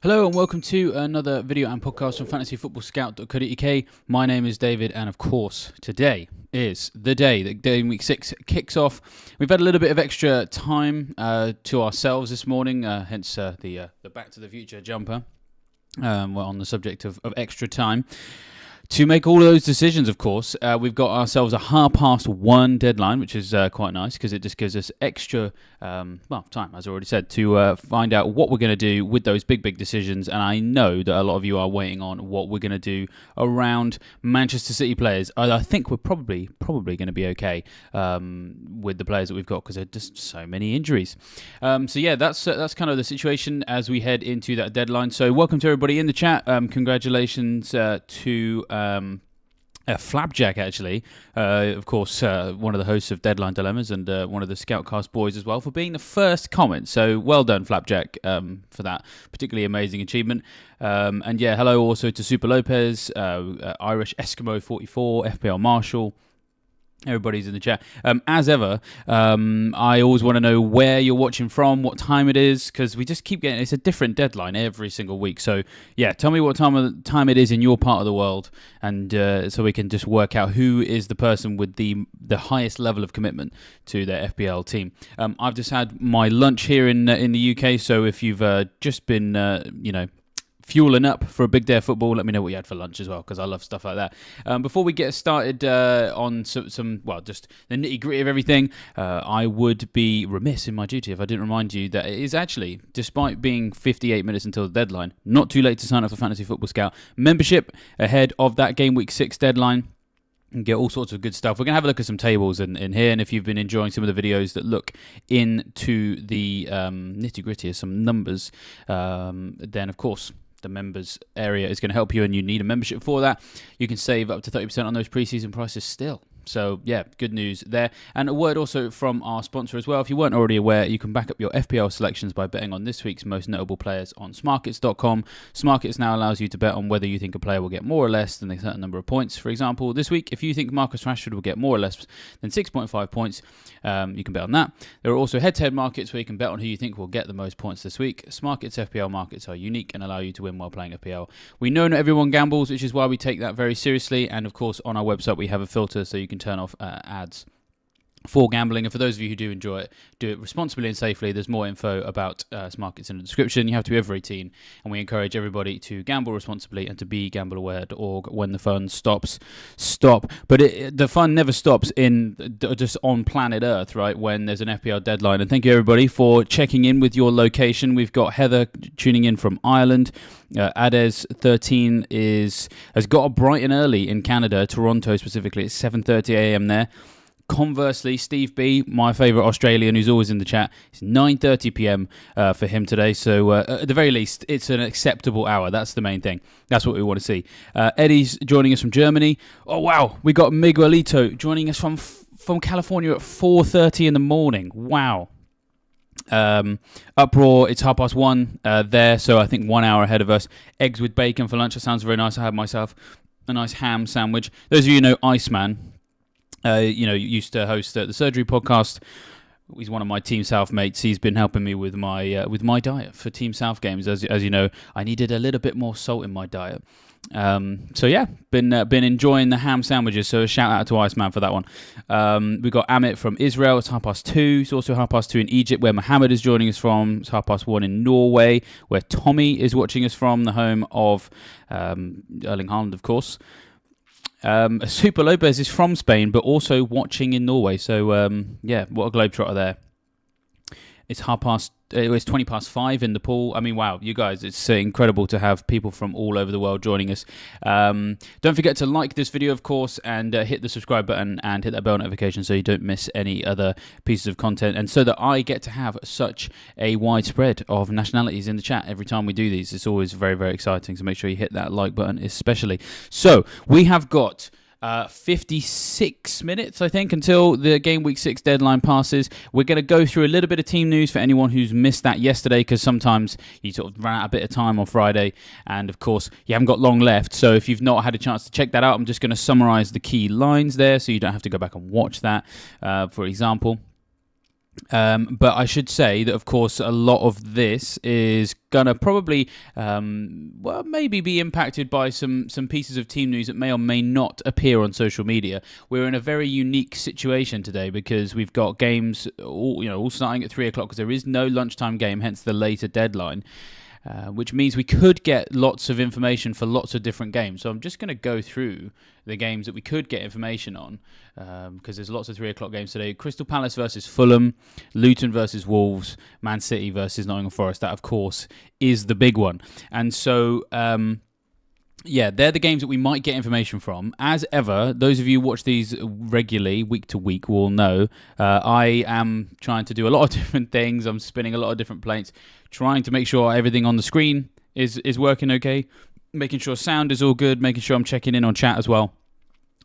Hello and welcome to another video and podcast from fantasyfootballscout.co.uk. My name is David, and of course today is the day that Gameweek 6 kicks off. We've had a little bit of extra time to ourselves this morning, hence the Back to the Future jumper. We're on the subject of extra time. To make all of those decisions, of course, we've got ourselves a 1:30 deadline, which is quite nice because it just gives us extra time, as I already said, to find out what we're going to do with those big decisions. And I know that a lot of you are waiting on what we're going to do around Manchester City players. I think we're probably going to be okay with the players that we've got because there are just so many injuries. That's kind of the situation as we head into that deadline. So welcome to everybody in the chat. Congratulations to Flapjack, actually, of course, one of the hosts of Deadline Dilemmas and one of the Scoutcast boys as well, for being the first comment. So well done, Flapjack, for that particularly amazing achievement. And yeah, hello also to Super Lopez, Irish Eskimo 44, FPL Marshall. Everybody's in the chat. As ever, I always want to know where you're watching from, what time it is, because we just keep getting, it's a different deadline every single week. So yeah, tell me what time it is in your part of the world, and so we can just work out who is the person with the highest level of commitment to their FPL team. I've just had my lunch here in the UK, so if you've just been, fueling up for a big day of football, let me know what you had for lunch as well, because I love stuff like that. Before we get started on just the nitty-gritty of everything, I would be remiss in my duty if I didn't remind you that it is actually, despite being 58 minutes until the deadline, not too late to sign up for Fantasy Football Scout membership ahead of that Game Week 6 deadline. And get all sorts of good stuff. We're going to have a look at some tables in here, and if you've been enjoying some of the videos that look into the nitty-gritty of some numbers, then of course the members area is going to help you, and you need a membership for that. You can save up to 30% on those preseason prices still. So yeah, good news there. And a word also from our sponsor as well. If you weren't already aware, you can back up your FPL selections by betting on this week's most notable players on smarkets.com. Smarkets now allows you to bet on whether you think a player will get more or less than a certain number of points. For example, this week, if you think Marcus Rashford will get more or less than 6.5 points, you can bet on that. There are also head-to-head markets where you can bet on who you think will get the most points this week. Smarkets FPL markets are unique and allow you to win while playing FPL. We know not everyone gambles, which is why we take that very seriously. And of course, on our website, we have a filter so you can turn off ads for gambling. And for those of you who do enjoy it, do it responsibly and safely. There's more info about Smarkets in the description. You have to be over 18, and we encourage everybody to gamble responsibly and to be gambleaware.org. When the fun stops, stop. But the fun never stops just on planet Earth, right, when there's an FPL deadline. And thank you, everybody, for checking in with your location. We've got Heather tuning in from Ireland. Ades13 has got a Brighton early in Canada, Toronto specifically. It's 7:30 a.m. there. Conversely, Steve B, my favourite Australian who's always in the chat, it's 9:30 p.m. For him today. So at the very least, it's an acceptable hour. That's the main thing. That's what we want to see. Eddie's joining us from Germany. Oh, wow. We got Miguelito joining us from California at 4:30 in the morning. Wow. Uproar, it's 1:30 there, so I think 1 hour ahead of us. Eggs with bacon for lunch. That sounds very nice. I had myself a nice ham sandwich. Those of you who know Iceman, used to host the Surgery podcast. He's one of my Team South mates. He's been helping me with my diet for Team South games. As you know, I needed a little bit more salt in my diet. So yeah, been enjoying the ham sandwiches. So a shout out to Iceman for that one. We've got Amit from Israel. It's 2:30. It's also 2:30 in Egypt, where Mohammed is joining us from. It's 1:30 in Norway, where Tommy is watching us from, the home of Erling Haaland, of course. Super Lopez is from Spain, but also watching in Norway. So, what a globetrotter there. It's 5:20 in the pool. I mean, wow, you guys, it's incredible to have people from all over the world joining us. Don't forget to like this video, of course, and hit the subscribe button and hit that bell notification so you don't miss any other pieces of content, and so that I get to have such a wide spread of nationalities in the chat every time we do these. It's always very, very exciting, so make sure you hit that like button especially. So, we have got 56 minutes, I think, until the Game Week 6 deadline passes. We're going to go through a little bit of team news for anyone who's missed that yesterday, because sometimes you sort of ran out a bit of time on Friday, and of course you haven't got long left. So if you've not had a chance to check that out, I'm just going to summarize the key lines there so you don't have to go back and watch that, for example. But I should say that, of course, a lot of this is gonna probably, maybe be impacted by some pieces of team news that may or may not appear on social media. We're in a very unique situation today because we've got games, all starting at 3:00 because there is no lunchtime game, hence the later deadline. Which means we could get lots of information for lots of different games. So I'm just going to go through the games that we could get information on, because there's lots of 3:00 games today. Crystal Palace versus Fulham, Luton versus Wolves, Man City versus Nottingham Forest. That, of course, is the big one. And so, they're the games that we might get information from. As ever, those of you who watch these regularly, week to week, will know I am trying to do a lot of different things. I'm spinning a lot of different plates, trying to make sure everything on the screen is working okay, making sure sound is all good, making sure I'm checking in on chat as well.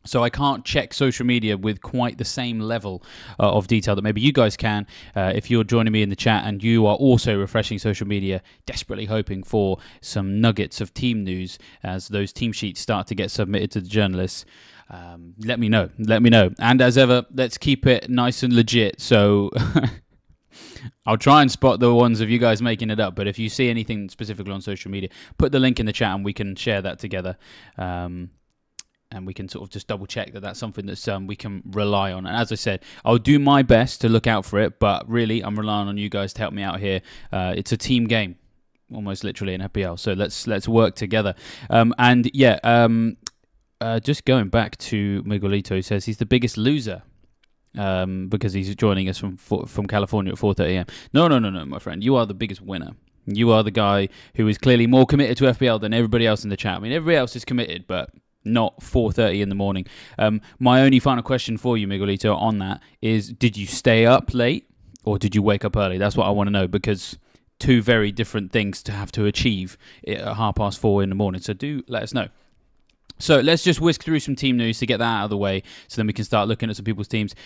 So I can't check social media with quite the same level of detail that maybe you guys can if you're joining me in the chat and you are also refreshing social media, desperately hoping for some nuggets of team news as those team sheets start to get submitted to the journalists. Let me know. And as ever, let's keep it nice and legit. So I'll try and spot the ones of you guys making it up. But if you see anything specifically on social media, put the link in the chat and we can share that together. And we can sort of just double check that that's something that we can rely on. And as I said, I'll do my best to look out for it, but really I'm relying on you guys to help me out here. It's a team game, almost literally in FPL. So let's work together. Just going back to Miguelito, who says he's the biggest loser because he's joining us from California at 4:30 a.m. No, my friend. You are the biggest winner. You are the guy who is clearly more committed to FPL than everybody else in the chat. I mean, everybody else is committed, but not 4:30 in the morning. My only final question for you, Miguelito, on that is, did you stay up late or did you wake up early? That's what I want to know, because two very different things to have to achieve at 4:30 in the morning. So do let us know. So let's just whisk through some team news to get that out of the way so then we can start looking at some people's teams.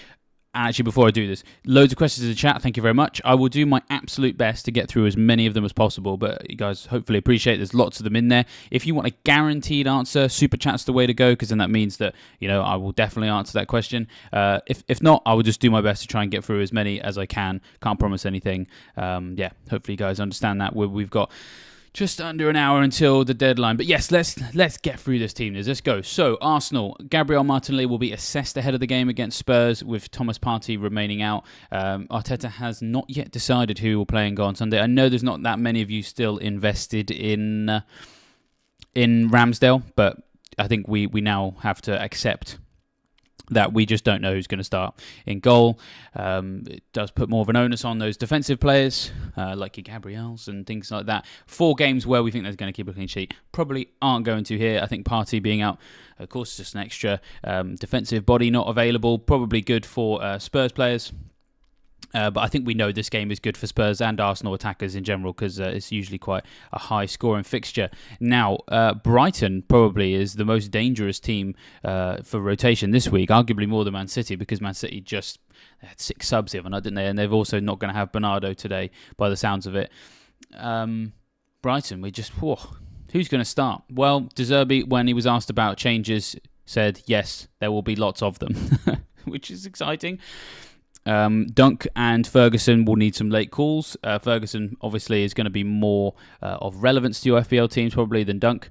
And actually, before I do this, loads of questions in the chat. Thank you very much. I will do my absolute best to get through as many of them as possible, but you guys hopefully appreciate there's lots of them in there. If you want a guaranteed answer, Super Chat's the way to go, because then that means that, I will definitely answer that question. If not, I will just do my best to try and get through as many as I can. Can't promise anything. Hopefully you guys understand that. We've got just under an hour until the deadline. But yes, let's get through this team news. Let's go. So, Arsenal, Gabriel Martinelli will be assessed ahead of the game against Spurs with Thomas Partey remaining out. Arteta has not yet decided who will play and go on Sunday. I know there's not that many of you still invested in Ramsdale, but I think we now have to accept that we just don't know who's going to start in goal. It does put more of an onus on those defensive players, like your Gabriels and things like that. 4 games where we think they're going to keep a clean sheet probably aren't going to here. I think Partey being out, of course, just an extra defensive body not available. Probably good for Spurs players. But I think we know this game is good for Spurs and Arsenal attackers in general, because it's usually quite a high-scoring fixture. Now, Brighton probably is the most dangerous team for rotation this week, arguably more than Man City, because Man City just had 6 subs the other night, didn't they? And they're also not going to have Bernardo today, by the sounds of it. Brighton, who's going to start? Well, De Zerbi, when he was asked about changes, said, yes, there will be lots of them, which is exciting. Dunk and Ferguson will need some late calls. Ferguson obviously is going to be more of relevance to your FPL teams probably than Dunk.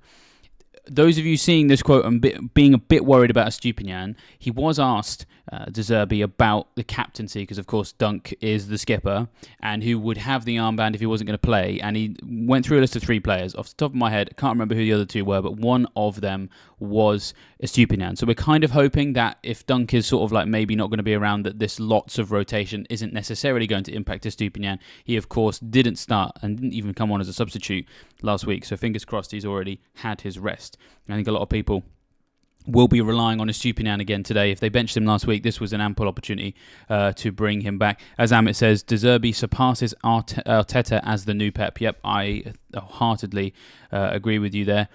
Those of you seeing this quote and being a bit worried about Estupinian, he was asked, De Zerbi, about the captaincy, because of course Dunk is the skipper and who would have the armband if he wasn't going to play, and he went through a list of 3 players. Off the top of my head, I can't remember who the other 2 were, but one of them was Estupinian. So we're kind of hoping that if Dunk is sort of like maybe not going to be around, that this lots of rotation isn't necessarily going to impact Estupinian. He of course didn't start and didn't even come on as a substitute last week, so fingers crossed he's already had his rest. I think a lot of people will be relying on Estupinian again today. If they benched him last week, this was an ample opportunity to bring him back. As Amit says, De Zerbi surpasses Arteta as the new Pep. Yep, I heartedly agree with you there.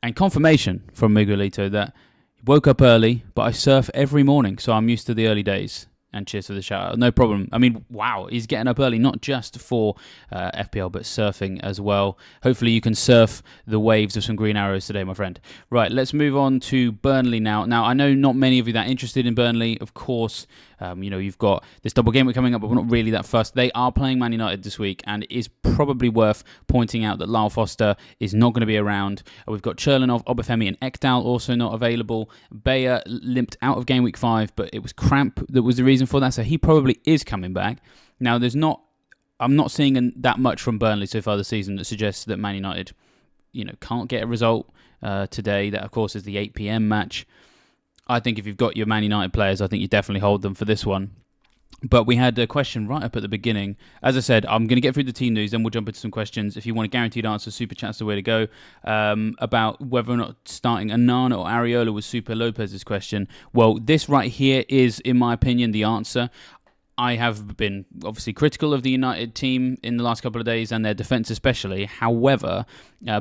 And confirmation from Miguelito that he woke up early, but I surf every morning, so I'm used to the early days. And cheers for the shout out. No problem. I mean, wow, he's getting up early, not just for FPL, but surfing as well. Hopefully you can surf the waves of some green arrows today, my friend. Right, let's move on to Burnley now. Now, I know not many of you that interested in Burnley. Of course, You've got this double game week coming up, but we're not really that fussed. They are playing Man United this week, and it is probably worth pointing out that Lyle Foster is not going to be around. We've got Cherlanov, Obafemi, and Ekdal also not available. Bayer limped out of game week 5, but it was cramp that was the reason for that, so he probably is coming back. Now, I'm not seeing that much from Burnley so far this season that suggests that Man United, can't get a result today. That, of course, is the 8 p.m. match. I think if you've got your Man United players, I think you definitely hold them for this one. But we had a question right up at the beginning. As I said, I'm going to get through the team news, then we'll jump into some questions. If you want a guaranteed answer, Super Chat's the way to go. About whether or not starting Onana or Areola was Super Lopez's question. Well, this right here is, in my opinion, the answer. I have been obviously critical of the United team in the last couple of days and their defence especially. However,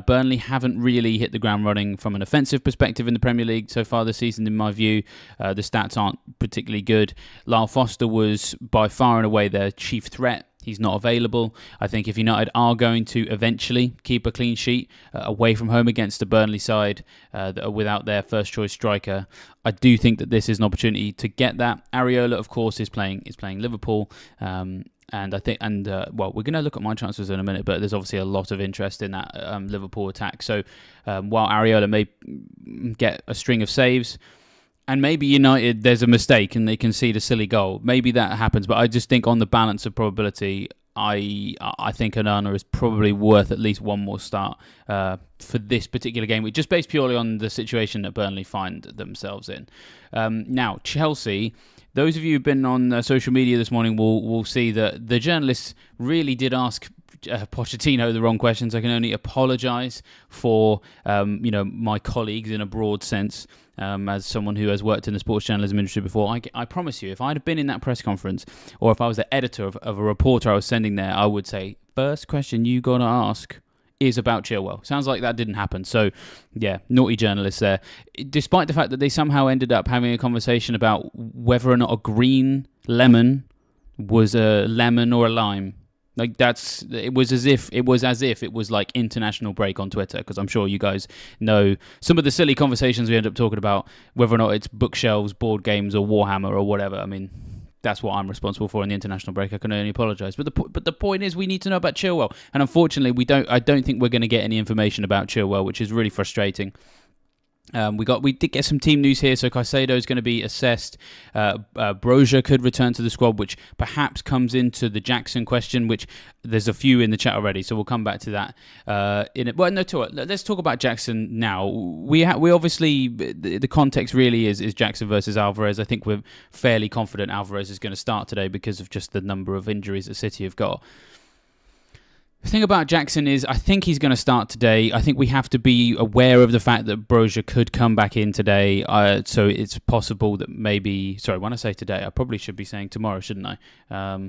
Burnley haven't really hit the ground running from an offensive perspective in the Premier League so far this season, in my view. The stats aren't particularly good. Lyle Foster was by far and away their chief threat. He's not available. I think if United are going to eventually keep a clean sheet away from home against the Burnley side that are without their first choice striker, I do think that this is an opportunity to get that. Areola, of course, is playing Liverpool. And I think, we're going to look at my transfers in a minute, but there's obviously a lot of interest in that Liverpool attack. So while Areola may get a string of saves, and maybe United, there's a mistake and they concede a silly goal. Maybe that happens, but I just think on the balance of probability, I think Onana is probably worth at least one more start for this particular game, just based purely on the situation that Burnley find themselves in. Now, Chelsea, those of you who've been on social media this morning will see that the journalists really did ask Pochettino the wrong questions. I can only apologise for my colleagues in a broad sense. As someone who has worked in the sports journalism industry before, I promise you, if I'd have been in that press conference, or if I was the editor of a reporter I was sending there, I would say, first question you got to ask is about Chilwell. Sounds like that didn't happen. So, yeah, naughty journalists there. Despite the fact that they somehow ended up having a conversation about whether or not a green lemon was a lemon or a lime. Like it was as if it was like international break on Twitter, because I'm sure you guys know some of the silly conversations we end up talking about, whether or not it's bookshelves, board games, or Warhammer or whatever. I mean, that's what I'm responsible for in the international break. I can only apologise. But the point is, we need to know about Chilwell, and unfortunately, I don't think we're going to get any information about Chilwell, which is really frustrating. We did get some team news here. So Caicedo is going to be assessed. Brozier could return to the squad, which perhaps comes into the Jackson question, which there's a few in the chat already. So we'll come back to that. Let's talk about Jackson now. We obviously, the context really is Jackson versus Alvarez. I think we're fairly confident Alvarez is going to start today because of just the number of injuries that City have got. The thing about Jackson is I think he's going to start today. I think we have to be aware of the fact that Brozier could come back in today. So it's possible that maybe... Sorry, when I say today, I probably should be saying tomorrow, shouldn't I?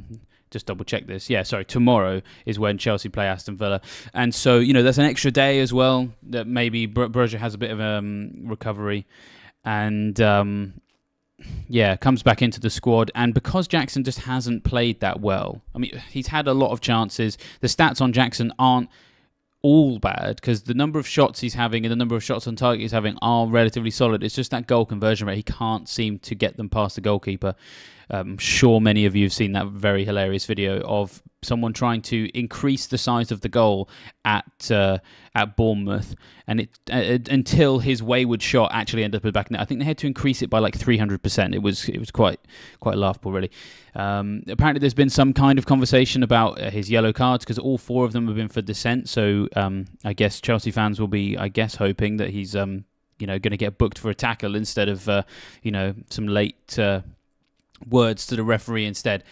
Just double check this. Yeah, sorry, tomorrow is when Chelsea play Aston Villa. And so, there's an extra day as well that maybe Brozier has a bit of recovery. And... comes back into the squad. And because Jackson just hasn't played that well, I mean, he's had a lot of chances. The stats on Jackson aren't all bad because the number of shots he's having and the number of shots on target he's having are relatively solid. It's just that goal conversion rate. He can't seem to get them past the goalkeeper. I'm sure many of you have seen that very hilarious video of someone trying to increase the size of the goal at Bournemouth, and until his wayward shot actually ended up at the back net. I think they had to increase it by like 300%. It was quite laughable, really. Apparently, there's been some kind of conversation about his yellow cards because all 4 of them have been for dissent. So I guess Chelsea fans will be, hoping that he's going to get booked for a tackle instead of some late words to the referee instead.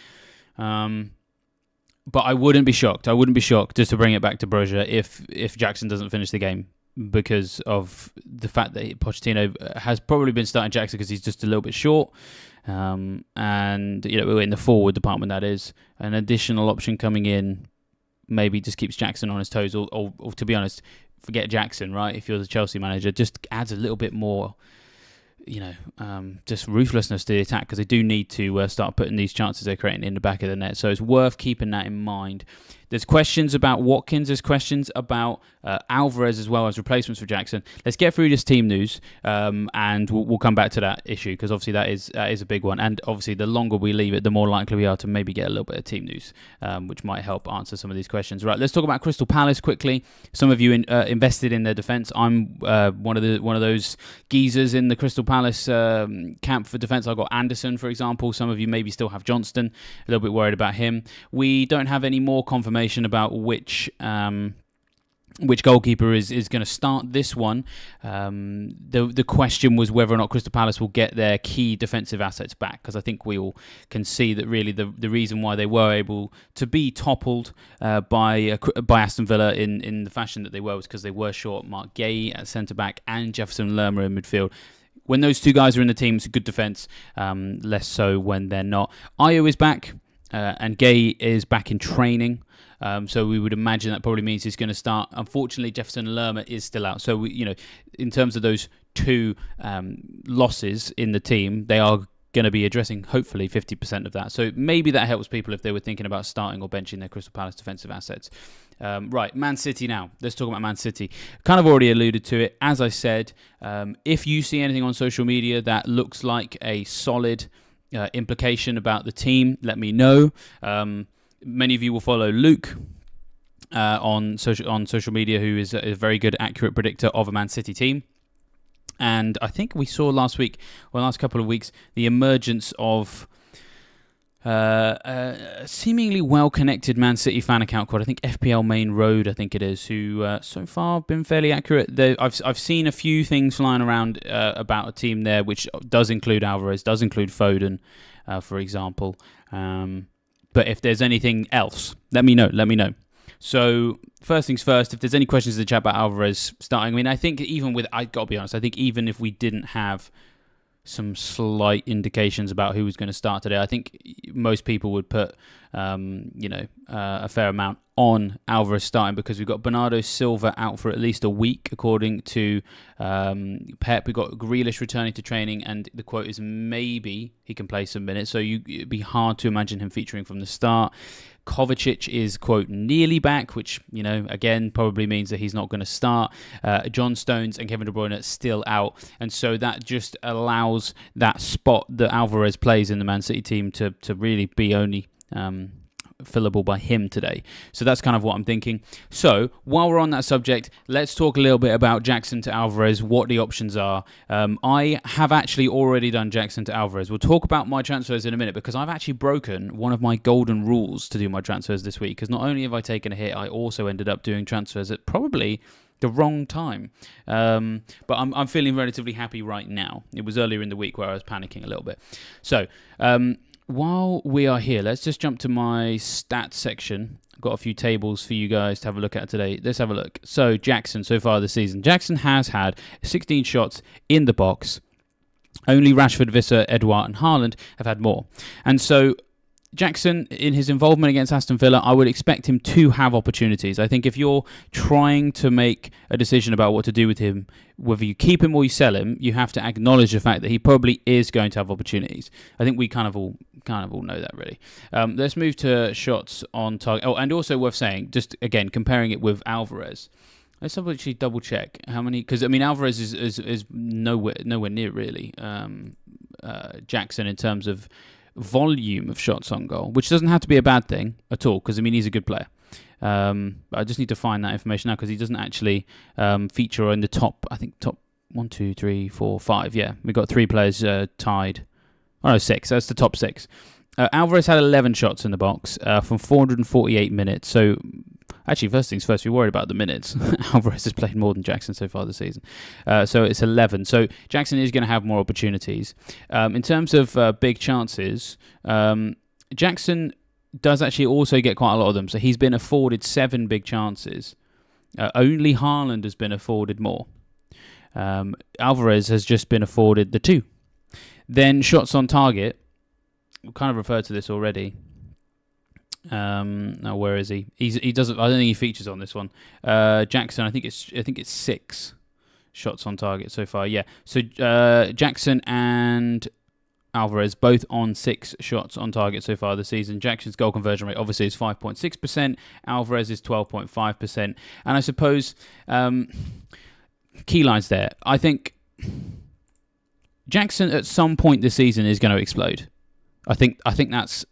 But I wouldn't be shocked. Just to bring it back to Brozier, if Jackson doesn't finish the game, because of the fact that Pochettino has probably been starting Jackson because he's just a little bit short. And in the forward department, that is an additional option coming in. Maybe just keeps Jackson on his toes, or to be honest, forget Jackson. Right? If you're the Chelsea manager, just adds a little bit more. Just ruthlessness to the attack, because they do need to start putting these chances they're creating in the back of the net. So it's worth keeping that in mind. There's questions about Watkins. There's questions about Alvarez as well as replacements for Jackson. Let's get through this team news, and we'll come back to that issue because obviously that is a big one. And obviously, the longer we leave it, the more likely we are to maybe get a little bit of team news, which might help answer some of these questions. Right, let's talk about Crystal Palace quickly. Some of you invested in their defence. I'm one of those geezers in the Crystal Palace camp for defence. I've got Anderson, for example. Some of you maybe still have Johnston. A little bit worried about him. We don't have any more confirmation about which goalkeeper is going to start this one. The question was whether or not Crystal Palace will get their key defensive assets back, because I think we all can see that really the reason why they were able to be toppled by Aston Villa in the fashion that they were was because they were short Mark Gay at centre-back and Jefferson Lerma in midfield. When those two guys are in the team, it's a good defence, less so when they're not. Ayew is back, and Gay is back in training. So we would imagine that probably means he's going to start. Unfortunately, Jefferson Lerma is still out. So, in terms of those two losses in the team, they are going to be addressing hopefully 50% of that. So maybe that helps people if they were thinking about starting or benching their Crystal Palace defensive assets. Right, Man City now. Let's talk about Man City. Kind of already alluded to it. As I said, if you see anything on social media that looks like a solid implication about the team, let me know. Many of you will follow Luke on social media, who is a very good, accurate predictor of a Man City team. And I think we saw last couple of weeks, the emergence of a seemingly well-connected Man City fan account called, I think, FPL Main Road, I think it is, who so far have been fairly accurate. I've seen a few things flying around about a team there, which does include Alvarez, does include Foden, for example. But if there's anything else, let me know. So, first things first, if there's any questions in the chat about Alvarez starting, I mean, I think I've got to be honest, I think even if we didn't have some slight indications about who was going to start today, I think most people would put, a fair amount on Alvarez starting, because we've got Bernardo Silva out for at least a week, according to Pep. We've got Grealish returning to training, and the quote is maybe he can play some minutes. So it'd be hard to imagine him featuring from the start. Kovacic is, quote, nearly back, which, again, probably means that he's not going to start. John Stones and Kevin De Bruyne still out. And so that just allows that spot that Alvarez plays in the Man City team to really be only fillable by him today. So that's kind of what I'm thinking. So while we're on that subject, let's talk a little bit about Jackson to Alvarez, what the options are. I have actually already done Jackson to Alvarez. We'll talk about my transfers in a minute, because I've actually broken one of my golden rules to do my transfers this week, because not only have I taken a hit, I also ended up doing transfers at probably the wrong time. But I'm feeling relatively happy right now. It was earlier in the week where I was panicking a little bit. So while we are here, let's just jump to my stats section. I've got a few tables for you guys to have a look at today. Let's have a look. So Jackson, so far this season, Jackson has had 16 shots in the box. Only Rashford, Visser, Edouard and Haaland have had more. And so Jackson, in his involvement against Aston Villa, I would expect him to have opportunities. I think if you're trying to make a decision about what to do with him, whether you keep him or you sell him, you have to acknowledge the fact that he probably is going to have opportunities. I think we kind of all know that, really. Let's move to shots on target. Oh, and also worth saying, just again comparing it with Alvarez. Let's actually double check how many, because I mean Alvarez is nowhere near really Jackson in terms of volume of shots on goal, which doesn't have to be a bad thing at all, because I mean he's a good player. I just need to find that information now, because he doesn't actually feature in the top 1, 2, 3, 4, 5. Yeah, we've got 3 players tied. Oh no, 6. That's the top 6. Alvarez had 11 shots in the box from 448 minutes. So actually, first things first, we're worried about the minutes. Alvarez has played more than Jackson so far this season. So it's 11. So Jackson is going to have more opportunities. In terms of big chances, Jackson does actually also get quite a lot of them. So he's been afforded 7 big chances. Only Haaland has been afforded more. Alvarez has just been afforded the 2. Then shots on target. We kind of referred to this already. Now where is he? He doesn't. I don't think he features on this one. Jackson, I think it's 6 shots on target so far. Yeah. So Jackson and Alvarez, both on 6 shots on target so far this season. Jackson's goal conversion rate obviously is 5.6%. Alvarez is 12.5%. And I suppose key lines there. I think Jackson at some point this season is going to explode. I think that's,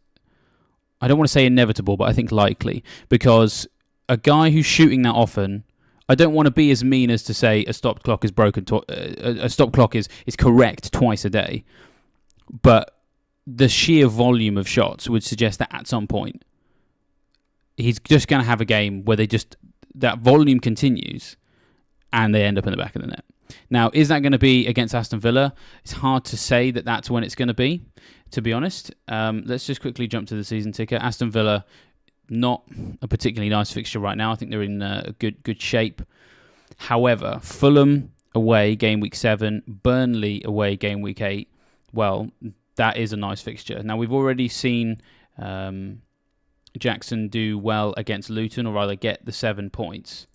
I don't want to say inevitable, but I think likely, because a guy who's shooting that often, I don't want to be as mean as to say a stopped clock is broken. A stopped clock is correct twice a day, but the sheer volume of shots would suggest that at some point he's just going to have a game where that volume continues and they end up in the back of the net. Now, is that going to be against Aston Villa? It's hard to say that that's when it's going to be, to be honest. Let's just quickly jump to the season ticker. Aston Villa, not a particularly nice fixture right now. I think they're in good shape. However, Fulham away, game week 7. Burnley away, game week 8. Well, that is a nice fixture. Now, we've already seen Jackson do well against Luton, or rather get the 7 points.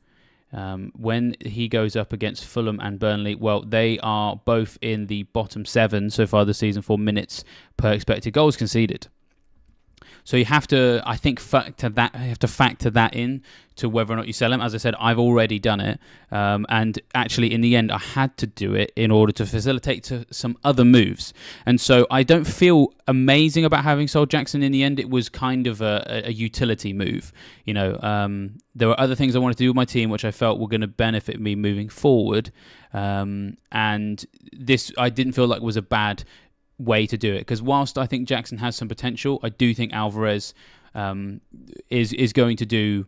When he goes up against Fulham and Burnley, well, they are both in the bottom 7 so far this season for minutes per expected goals conceded. So you have to, I think, factor that in to whether or not you sell him. As I said, I've already done it, and actually, in the end, I had to do it in order to facilitate some other moves. And so I don't feel amazing about having sold Jackson in the end. It was kind of a utility move. You know, there were other things I wanted to do with my team, which I felt were going to benefit me moving forward. And this, I didn't feel like was a bad way to do it, because whilst I think Jackson has some potential, I do think Alvarez is going to do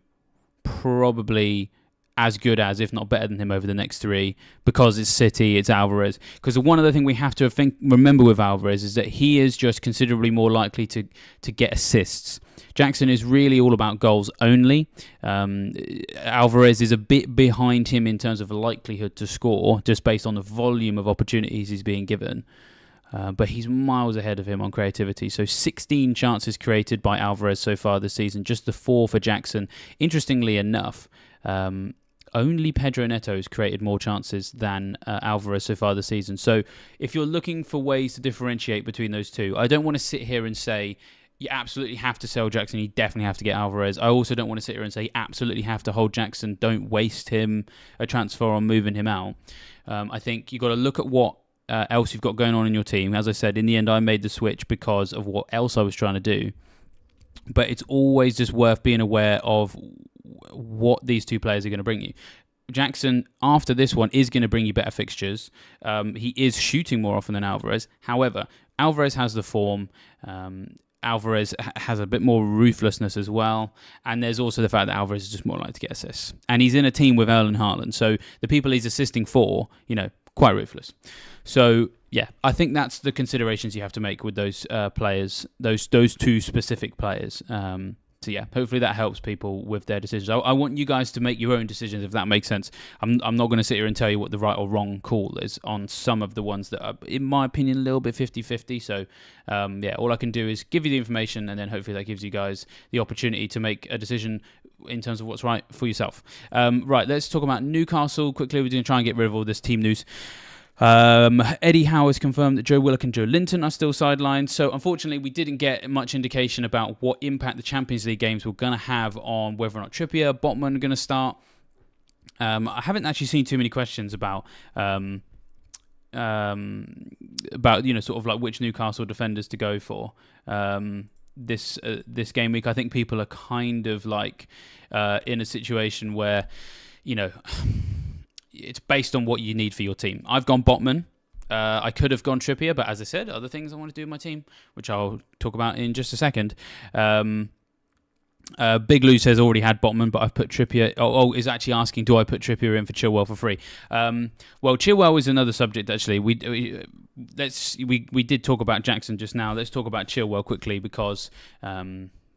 probably as good as, if not better than him over the next 3, because it's City, it's Alvarez. Because the one other thing we have to remember with Alvarez is that he is just considerably more likely to get assists. Jackson is really all about goals only. Alvarez is a bit behind him in terms of likelihood to score, just based on the volume of opportunities he's being given. But he's miles ahead of him on creativity. So 16 chances created by Alvarez so far this season, just the 4 for Jackson. Interestingly enough, only Pedro Neto has created more chances than Alvarez so far this season. So if you're looking for ways to differentiate between those two, I don't want to sit here and say you absolutely have to sell Jackson, you definitely have to get Alvarez. I also don't want to sit here and say you absolutely have to hold Jackson, don't waste him a transfer on moving him out. I think you've got to look at what else you've got going on in your team. As I said, in the end, I made the switch because of what else I was trying to do. But it's always just worth being aware of what these two players are going to bring you. Jackson, after this one, is going to bring you better fixtures. He is shooting more often than Alvarez. However, Alvarez has the form. Alvarez has a bit more ruthlessness as well. And there's also the fact that Alvarez is just more likely to get assists. And he's in a team with Erling Haaland. So the people he's assisting for, quite ruthless. So, yeah, I think that's the considerations you have to make with those players, those 2 specific players. So, yeah, hopefully that helps people with their decisions. I want you guys to make your own decisions, if that makes sense. I'm not going to sit here and tell you what the right or wrong call is on some of the ones that are, in my opinion, a little bit 50-50. So, yeah, all I can do is give you the information, and then hopefully that gives you guys the opportunity to make a decision in terms of what's right for yourself. Right, let's talk about Newcastle quickly. We're going to try and get rid of all this team news. Eddie Howe has confirmed that Joe Willock and Joe Linton are still sidelined. So unfortunately, we didn't get much indication about what impact the Champions League games were going to have on whether or not Trippier, Botman are going to start. I haven't actually seen too many questions about sort of like which Newcastle defenders to go for this game week. I think people are kind of like in a situation where it's based on what you need for your team. I've gone Botman. I could have gone Trippier, but as I said, other things I want to do with my team, which I'll talk about in just a second. Big Lou says already had Botman, but I've put Trippier. Is actually asking, do I put Trippier in for Chilwell for free? Well, Chilwell is another subject actually. We did talk about Jackson just now. Let's talk about Chilwell quickly because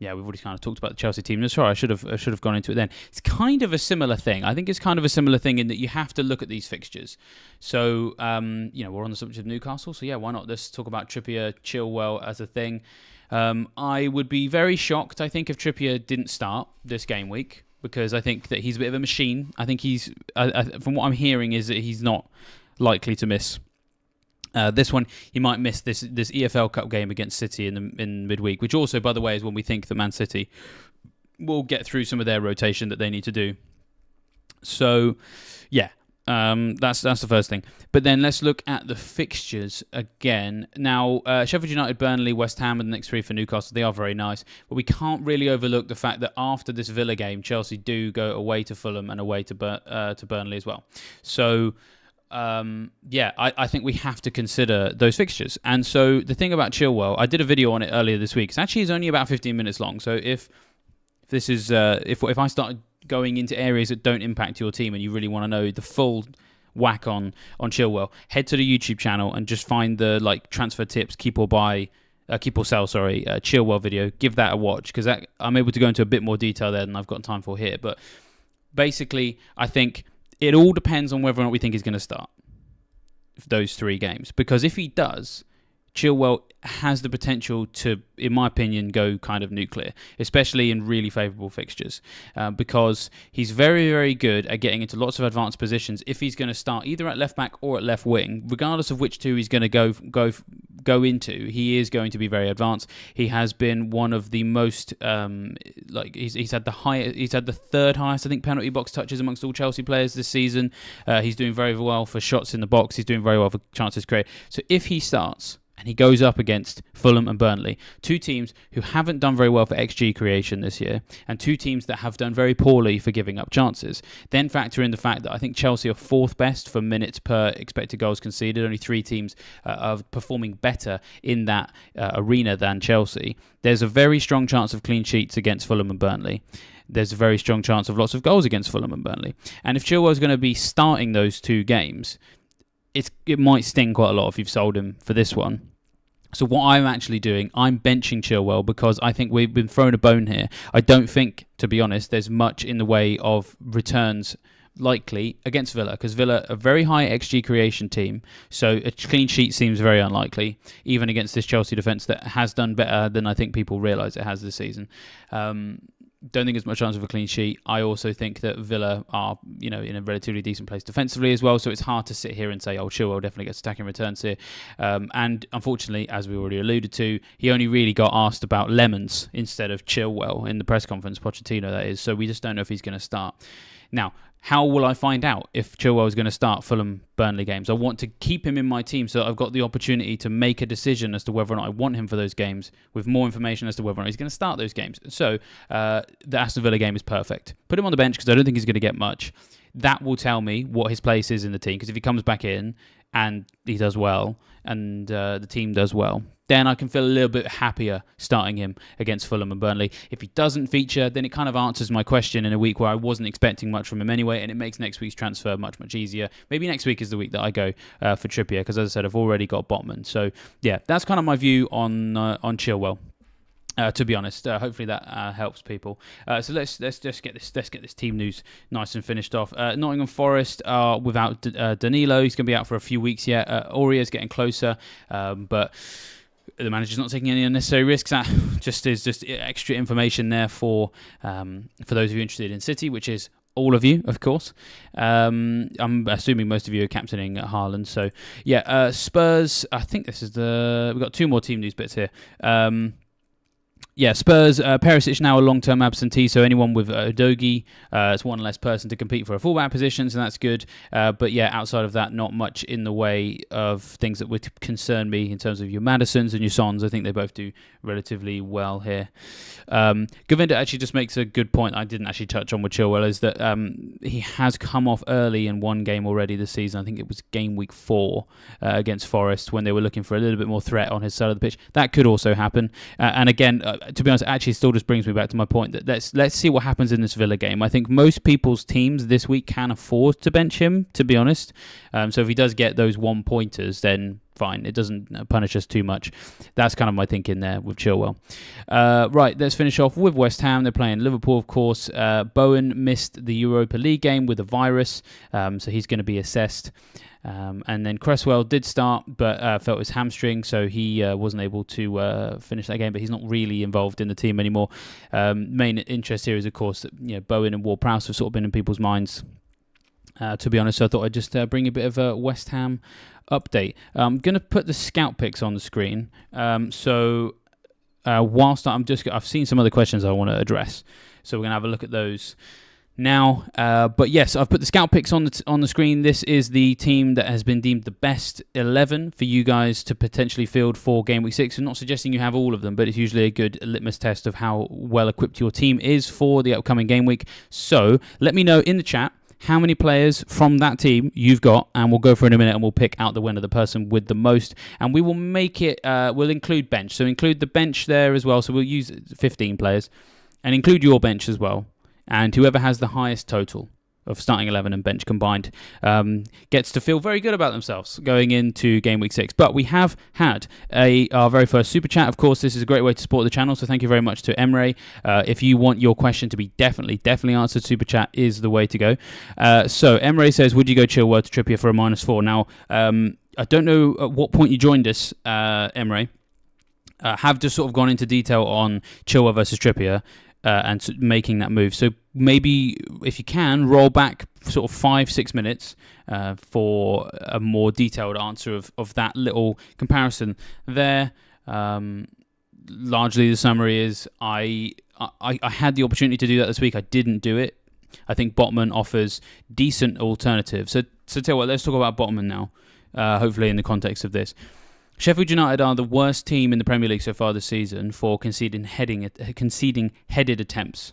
we've already kind of talked about the Chelsea team. No, sorry, I should have gone into it then. It's kind of a similar thing. I think it's kind of a similar thing in that you have to look at these fixtures. So we're on the subject of Newcastle. So yeah, why not? Let's talk about Trippier, Chilwell as a thing. I would be very shocked, I think, if Trippier didn't start this game week, because I think that he's a bit of a machine. I think he's, from what I'm hearing, is that he's not likely to miss This one, you might miss this EFL Cup game against City in midweek, which also, by the way, is when we think that Man City will get through some of their rotation that they need to do. So, yeah, that's the first thing. But then let's look at the fixtures again. Now, Sheffield United, Burnley, West Ham, and the next three for Newcastle, they are very nice. But we can't really overlook the fact that after this Villa game, Chelsea do go away to Fulham and away to Burnley as well. So, I think we have to consider those fixtures. And so the thing about Chilwell, I did a video on it earlier this week. It's only about 15 minutes long. So if this is if I start going into areas that don't impact your team and you really want to know the full whack on Chilwell, head to the YouTube channel and just find the transfer tips, keep or sell, Chilwell video. Give that a watch, because I'm able to go into a bit more detail there than I've got time for here. But basically, I think it all depends on whether or not we think he's going to start those 3 games. Because if he does, Chilwell has the potential to, in my opinion, go kind of nuclear, especially in really favourable fixtures, because he's very, very good at getting into lots of advanced positions. If he's going to start either at left back or at left wing, regardless of which two he's going to go into, he is going to be very advanced. He has been one of the most he's had the third highest, I think, penalty box touches amongst all Chelsea players this season. He's doing very well for shots in the box. He's doing very well for chances created. So if he starts and he goes up against Fulham and Burnley, 2 teams who haven't done very well for XG creation this year, and 2 teams that have done very poorly for giving up chances. Then factor in the fact that I think Chelsea are 4th best for minutes per expected goals conceded. Only 3 teams are performing better in that arena than Chelsea. There's a very strong chance of clean sheets against Fulham and Burnley. There's a very strong chance of lots of goals against Fulham and Burnley. And if Chilwell's going to be starting those 2 games, it might sting quite a lot if you've sold him for this one. So what I'm actually doing, I'm benching Chilwell, because I think we've been thrown a bone here. I don't think, to be honest, there's much in the way of returns likely against Villa, because Villa are a very high XG creation team, so a clean sheet seems very unlikely, even against this Chelsea defence that has done better than I think people realise it has this season. Don't think there's much chance of a clean sheet. I also think that Villa are, in a relatively decent place defensively as well, so it's hard to sit here and say, Chilwell definitely gets attacking returns here. And unfortunately, as we already alluded to, he only really got asked about Lemons instead of Chilwell in the press conference, Pochettino that is, so we just don't know if he's going to start. Now, how will I find out if Chilwell is going to start Fulham-Burnley games? I want to keep him in my team so that I've got the opportunity to make a decision as to whether or not I want him for those games, with more information as to whether or not he's going to start those games. So the Aston Villa game is perfect. Put him on the bench because I don't think he's going to get much. That will tell me what his place is in the team, because if he comes back in and he does well and the team does well, then I can feel a little bit happier starting him against Fulham and Burnley. If he doesn't feature, then it kind of answers my question in a week where I wasn't expecting much from him anyway, and it makes next week's transfer much, much easier. Maybe next week is the week that I go for Trippier, because as I said, I've already got Botman. So yeah, that's kind of my view on Chilwell. To be honest, hopefully that helps people. So let's just get this team news nice and finished off. Nottingham Forest are without Danilo. He's going to be out for a few weeks yet. Aurier's getting closer, but the manager's not taking any unnecessary risks. That just extra information there for those of you interested in City, which is all of you, of course. I'm assuming most of you are captaining Haaland. So yeah, Spurs. I think this is we've got 2 more team news bits here. Spurs, Perisic now a long-term absentee, so anyone with Udogie, it's one less person to compete for a fullback position, so that's good. But yeah, outside of that, not much in the way of things that would concern me in terms of your Madisons and your Sons. I think they both do relatively well here. Govinda actually just makes a good point I didn't actually touch on with Chilwell, is that he has come off early in one game already this season. I think it was Gameweek 4 against Forest, when they were looking for a little bit more threat on his side of the pitch. That could also happen. And again, to be honest, it actually still just brings me back to my point that let's see what happens in this Villa game. I think most people's teams this week can afford to bench him, to be honest. So if he does get those 1-pointers, then fine. It doesn't punish us too much. That's kind of my thinking there with Chilwell. Right, let's finish off with West Ham. They're playing Liverpool, of course. Bowen missed the Europa League game with a virus, so he's going to be assessed. And then Cresswell did start, but felt his hamstring, so he wasn't able to finish that game. But he's not really involved in the team anymore. Main interest here is, of course, that Bowen and Ward-Prowse have sort of been in people's minds to be honest. So I thought I'd just bring a bit of a West Ham update. I'm going to put the scout picks on the screen. Whilst I've seen some other questions I want to address, so we're going to have a look at those now. But yes, I've put the scout picks on the screen. This is the team that has been deemed the best 11 for you guys to potentially field for Game Week 6. I'm not suggesting you have all of them, but it's usually a good litmus test of how well equipped your team is for the upcoming game week. So let me know in the chat how many players from that team you've got, and we'll go for it in a minute and we'll pick out the winner, the person with the most, and we will make it, we'll include bench. So include the bench there as well. So we'll use 15 players and include your bench as well. And whoever has the highest total of starting 11 and bench combined gets to feel very good about themselves going into Game Week 6. But we have had our very first Super Chat. Of course, this is a great way to support the channel, so thank you very much to Emre. If you want your question to be definitely answered, Super Chat is the way to go. So Emre says, would you go Chilwell to Trippier for a -4? Now, I don't know at what point you joined us, Emre. Have just sort of gone into detail on Chilwell versus Trippier. And making that move. So maybe if you can, roll back sort of 5-6 minutes for a more detailed answer of that little comparison there. Largely the summary is I had the opportunity to do that this week. I didn't do it. I think Botman offers decent alternatives. So tell you what, let's talk about Botman now, hopefully in the context of this. Sheffield United are the worst team in the Premier League so far this season for conceding headed attempts.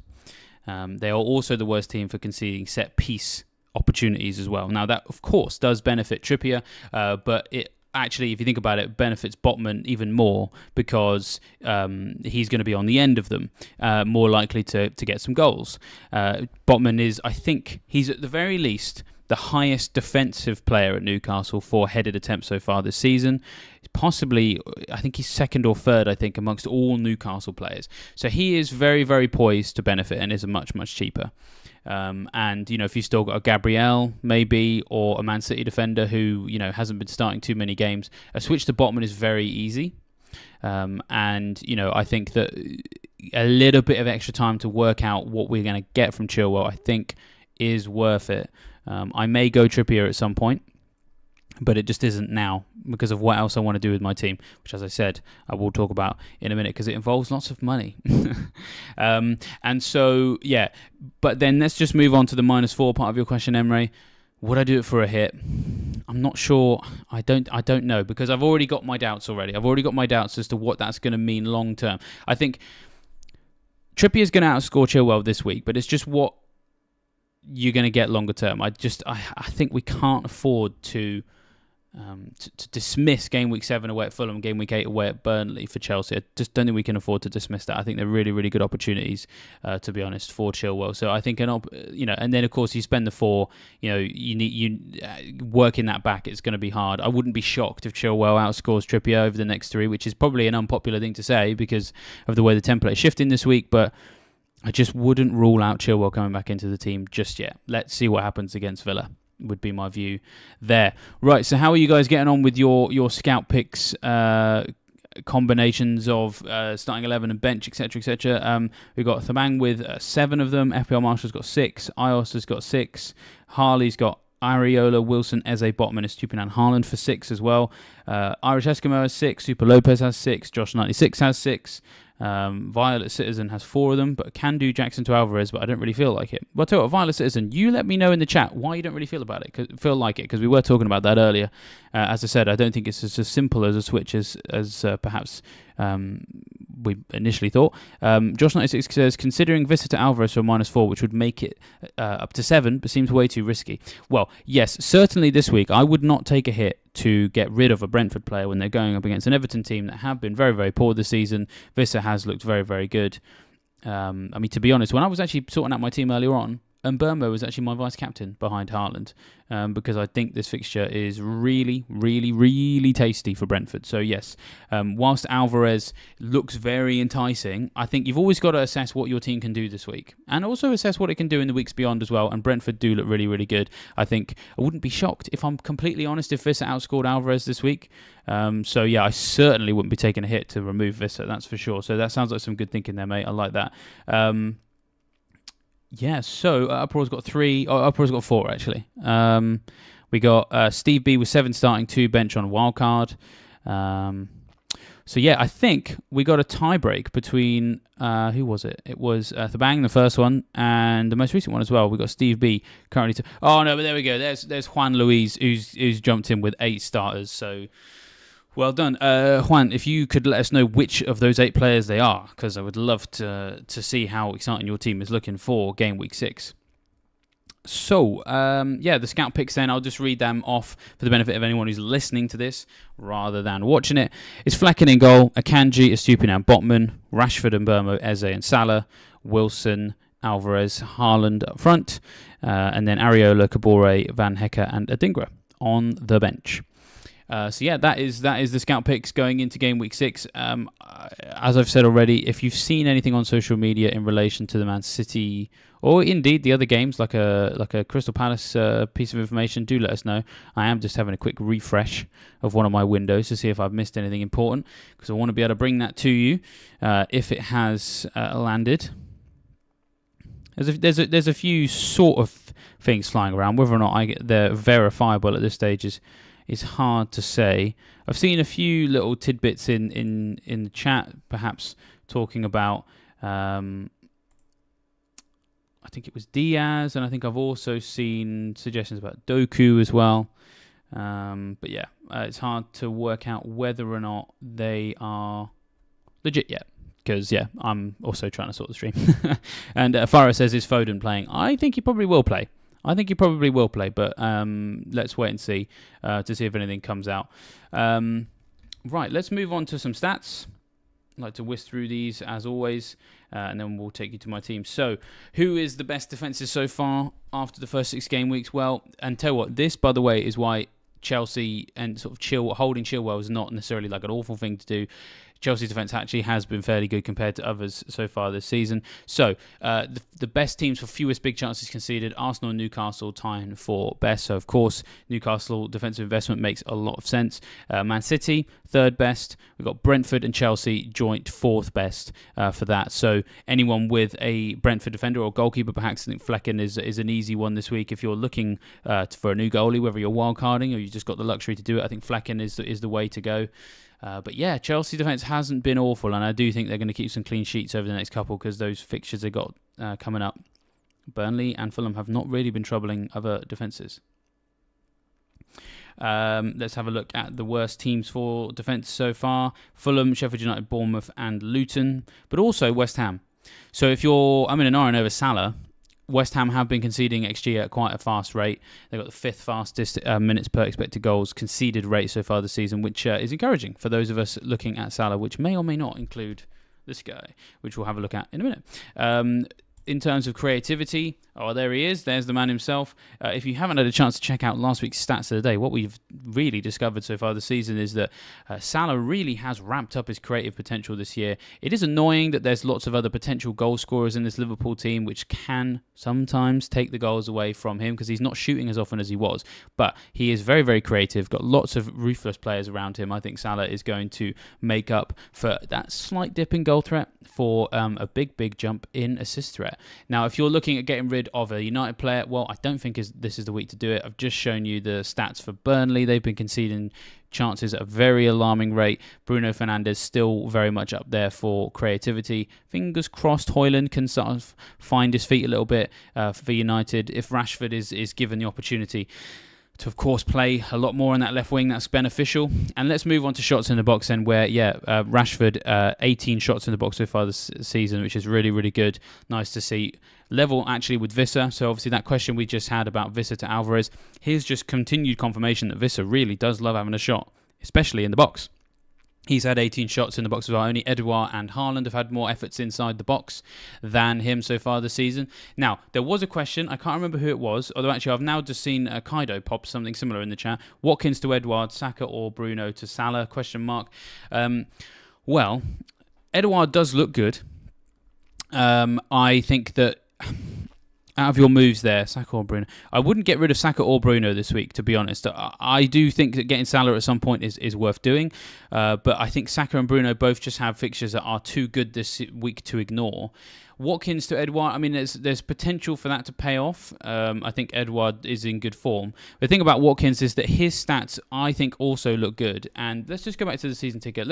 They are also the worst team for conceding set-piece opportunities as well. Now, that, of course, does benefit Trippier, but it actually, if you think about it, benefits Botman even more because he's going to be on the end of them, more likely to get some goals. Botman is, I think, he's at the very least the highest defensive player at Newcastle for headed attempts so far this season. Possibly, I think he's second or third, amongst all Newcastle players. So he is very, very poised to benefit and is much, much cheaper. And, if you've still got a Gabriel, maybe, or a Man City defender who, hasn't been starting too many games, a switch to Botman is very easy. And, I think that a little bit of extra time to work out what we're going to get from Chilwell, I think, is worth it. I may go Trippier at some point, but it just isn't now because of what else I want to do with my team, which, as I said, I will talk about in a minute because it involves lots of money. And so, yeah, but then let's just move on to the -4 part of your question, Emre. Would I do it for a hit? I'm not sure. I don't know because I've already got my doubts already. I've already got my doubts as to what that's going to mean long term. I think Trippier's going to outscore Chilwell this week, but it's just what you're going to get longer term. I think we can't afford to dismiss Game Week 7 away at Fulham, Game Week 8 away at Burnley for Chelsea. I just don't think we can afford to dismiss that. I think they're really, really good opportunities, to be honest, for Chilwell. So I think, and then of course you spend the 4, you working that back, it's going to be hard. I wouldn't be shocked if Chilwell outscores Trippier over the next 3, which is probably an unpopular thing to say because of the way the template is shifting this week, but I just wouldn't rule out Chilwell coming back into the team just yet. Let's see what happens against Villa, would be my view there. Right, so how are you guys getting on with your scout picks, combinations of starting 11 and bench, etc., etc.? We've got Thamang with 7 of them. FPL Marshall's got 6. Ios has got 6. Harley's got Areola, Wilson, Eze, Botman, and Stupinan Haaland for 6 as well. Irish Eskimo has 6. Super Lopez has 6. Josh96 has 6. Violet Citizen has 4 of them, but can do Jackson to Alvarez, but I don't really feel like it. But I'll tell you what, Violet Citizen, you let me know in the chat why you don't really feel like it, because we were talking about that earlier. As I said, I don't think it's as simple as a switch as perhaps we initially thought. Josh96 says, considering Vista to Alvarez for a -4, which would make it up to 7, but seems way too risky. Well, yes, certainly this week, I would not take a hit to get rid of a Brentford player when they're going up against an Everton team that have been very, very poor this season. Vista has looked very, very good. To be honest, when I was actually sorting out my team earlier on, Mbeumo was actually my vice-captain behind Haaland, because I think this fixture is really, really, really tasty for Brentford. So yes, whilst Alvarez looks very enticing, I think you've always got to assess what your team can do this week, and also assess what it can do in the weeks beyond as well, and Brentford do look really, really good. I think I wouldn't be shocked, if I'm completely honest, if Vista outscored Alvarez this week. So yeah, I certainly wouldn't be taking a hit to remove Vista, that's for sure. So that sounds like some good thinking there, mate. I like that. Yeah, so Uproar's got 3. Oh, Uproar's got 4, actually. We got Steve B with 7 starting, 2 bench on wildcard. So, yeah, I think we got a tie-break between... who was it? It was Thabang, the first one, and the most recent one as well. We got Steve B currently... Oh, no, but there we go. There's Juan Luis, who's jumped in with 8 starters, so... Well done. Juan, if you could let us know which of those 8 players they are, because I would love to see how exciting your team is looking for Game Week 6. So, the scout picks then, I'll just read them off for the benefit of anyone who's listening to this rather than watching it. It's Flecken in goal, Akanji, Estupiñán, Botman, Rashford and Burmo, Eze and Salah, Wilson, Alvarez, Haaland up front, and then Areola, Kabore, Van Hecke and Adingra on the bench. That is the scout picks going into Game Week 6. As I've said already, if you've seen anything on social media in relation to the Man City or indeed the other games, like a Crystal Palace piece of information, do let us know. I am just having a quick refresh of one of my windows to see if I've missed anything important, because I want to be able to bring that to you if it has landed. There's a few sort of things flying around. Whether or not they're verifiable at this stage is hard to say. I've seen a few little tidbits in the chat, perhaps talking about, I think it was Diaz, and I think I've also seen suggestions about Doku as well. It's hard to work out whether or not they are legit yet. Because, I'm also trying to sort the stream. And Farah says, is Foden playing? I think he probably will play. But let's wait and see to see if anything comes out. Right, let's move on to some stats. I'd like to whisk through these as always, and then we'll take you to my team. So, who is the best defences so far after the first 6 game weeks? Well, and tell you what, this, by the way, is why Chelsea and sort of holding Chilwell is not necessarily like an awful thing to do. Chelsea's defence actually has been fairly good compared to others so far this season. So, the best teams for fewest big chances conceded, Arsenal and Newcastle tying for best. So, of course, Newcastle defensive investment makes a lot of sense. Man City, 3rd best. We've got Brentford and Chelsea joint 4th best for that. So, anyone with a Brentford defender or goalkeeper, perhaps I think Flecken is an easy one this week. If you're looking for a new goalie, whether you're wildcarding or you just got the luxury to do it, I think Flecken is the way to go. Chelsea defence hasn't been awful, and I do think they're going to keep some clean sheets over the next couple, because those fixtures they've got coming up, Burnley and Fulham, have not really been troubling other defences. Let's have a look at the worst teams for defence so far. Fulham, Sheffield United, Bournemouth and Luton, but also West Ham. So if I'm in an iron over Salah, West Ham have been conceding XG at quite a fast rate. They've got the 5th fastest minutes per expected goals conceded rate so far this season, which is encouraging for those of us looking at Salah, which may or may not include this guy, which we'll have a look at in a minute. In terms of creativity, there he is. There's the man himself. If you haven't had a chance to check out last week's stats of the day, what we've really discovered so far this season is that Salah really has ramped up his creative potential this year. It is annoying that there's lots of other potential goal scorers in this Liverpool team, which can sometimes take the goals away from him because he's not shooting as often as he was. But he is very, very creative, got lots of ruthless players around him. I think Salah is going to make up for that slight dip in goal threat for a big, big jump in assist threat. Now, if you're looking at getting rid of a United player, well, I don't think this is the week to do it. I've just shown you the stats for Burnley. They've been conceding chances at a very alarming rate. Bruno Fernandes still very much up there for creativity. Fingers crossed Højlund can sort of find his feet a little bit for United if Rashford is given the opportunity to, of course, play a lot more on that left wing. That's beneficial. And let's move on to shots in the box then, where, Rashford, 18 shots in the box so far this season, which is really, really good. Nice to see. Level, actually, with Vissa. So, obviously, that question we just had about Vissa to Alvarez, here's just continued confirmation that Vissa really does love having a shot, especially in the box. He's had 18 shots in the box as well. Only Edouard and Haaland have had more efforts inside the box than him so far this season. Now, there was a question. I can't remember who it was. Although, actually, I've now just seen Kaido pop something similar in the chat. Watkins to Edouard, Saka or Bruno to Salah? Question mark. Well, Edouard does look good. I think that out of your moves there, Saka or Bruno, I wouldn't get rid of Saka or Bruno this week, to be honest. I do think that getting Salah at some point is worth doing, but I think Saka and Bruno both just have fixtures that are too good this week to ignore. Watkins to Edouard, I mean, there's potential for that to pay off. I think Edouard is in good form. The thing about Watkins is that his stats, I think, also look good. And let's just go back to the season ticket.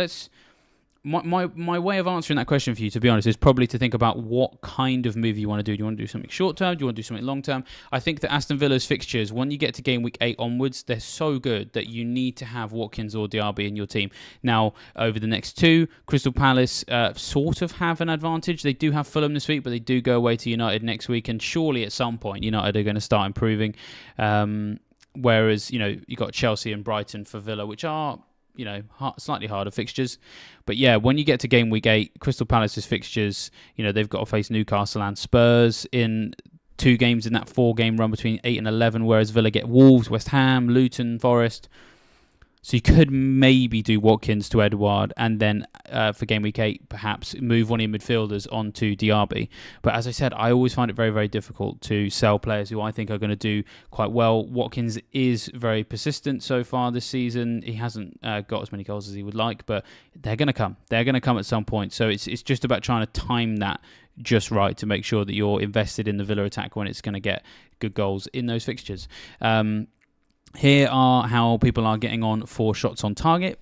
My way of answering that question for you, to be honest, is probably to think about what kind of move you want to do. Do you want to do something short term? Do you want to do something long term? I think that Aston Villa's fixtures, when you get to game week 8 onwards, they're so good that you need to have Watkins or Diaby in your team. Now, over the next 2, Crystal Palace sort of have an advantage. They do have Fulham this week, but they do go away to United next week, and surely at some point United are going to start improving. Whereas, you got Chelsea and Brighton for Villa, which are slightly harder fixtures. But yeah, when you get to game week 8, Crystal Palace's fixtures, they've got to face Newcastle and Spurs in 2 games in that 4-game run between 8 and 11, whereas Villa get Wolves, West Ham, Luton, Forest. So you could maybe do Watkins to Edouard, and then for game week 8, perhaps move one of your midfielders onto Diaby. But as I said, I always find it very, very difficult to sell players who I think are going to do quite well. Watkins is very persistent so far this season. He hasn't got as many goals as he would like, but they're going to come. They're going to come at some point. So it's just about trying to time that just right to make sure that you're invested in the Villa attack when it's going to get good goals in those fixtures. Here are how people are getting on for shots on target.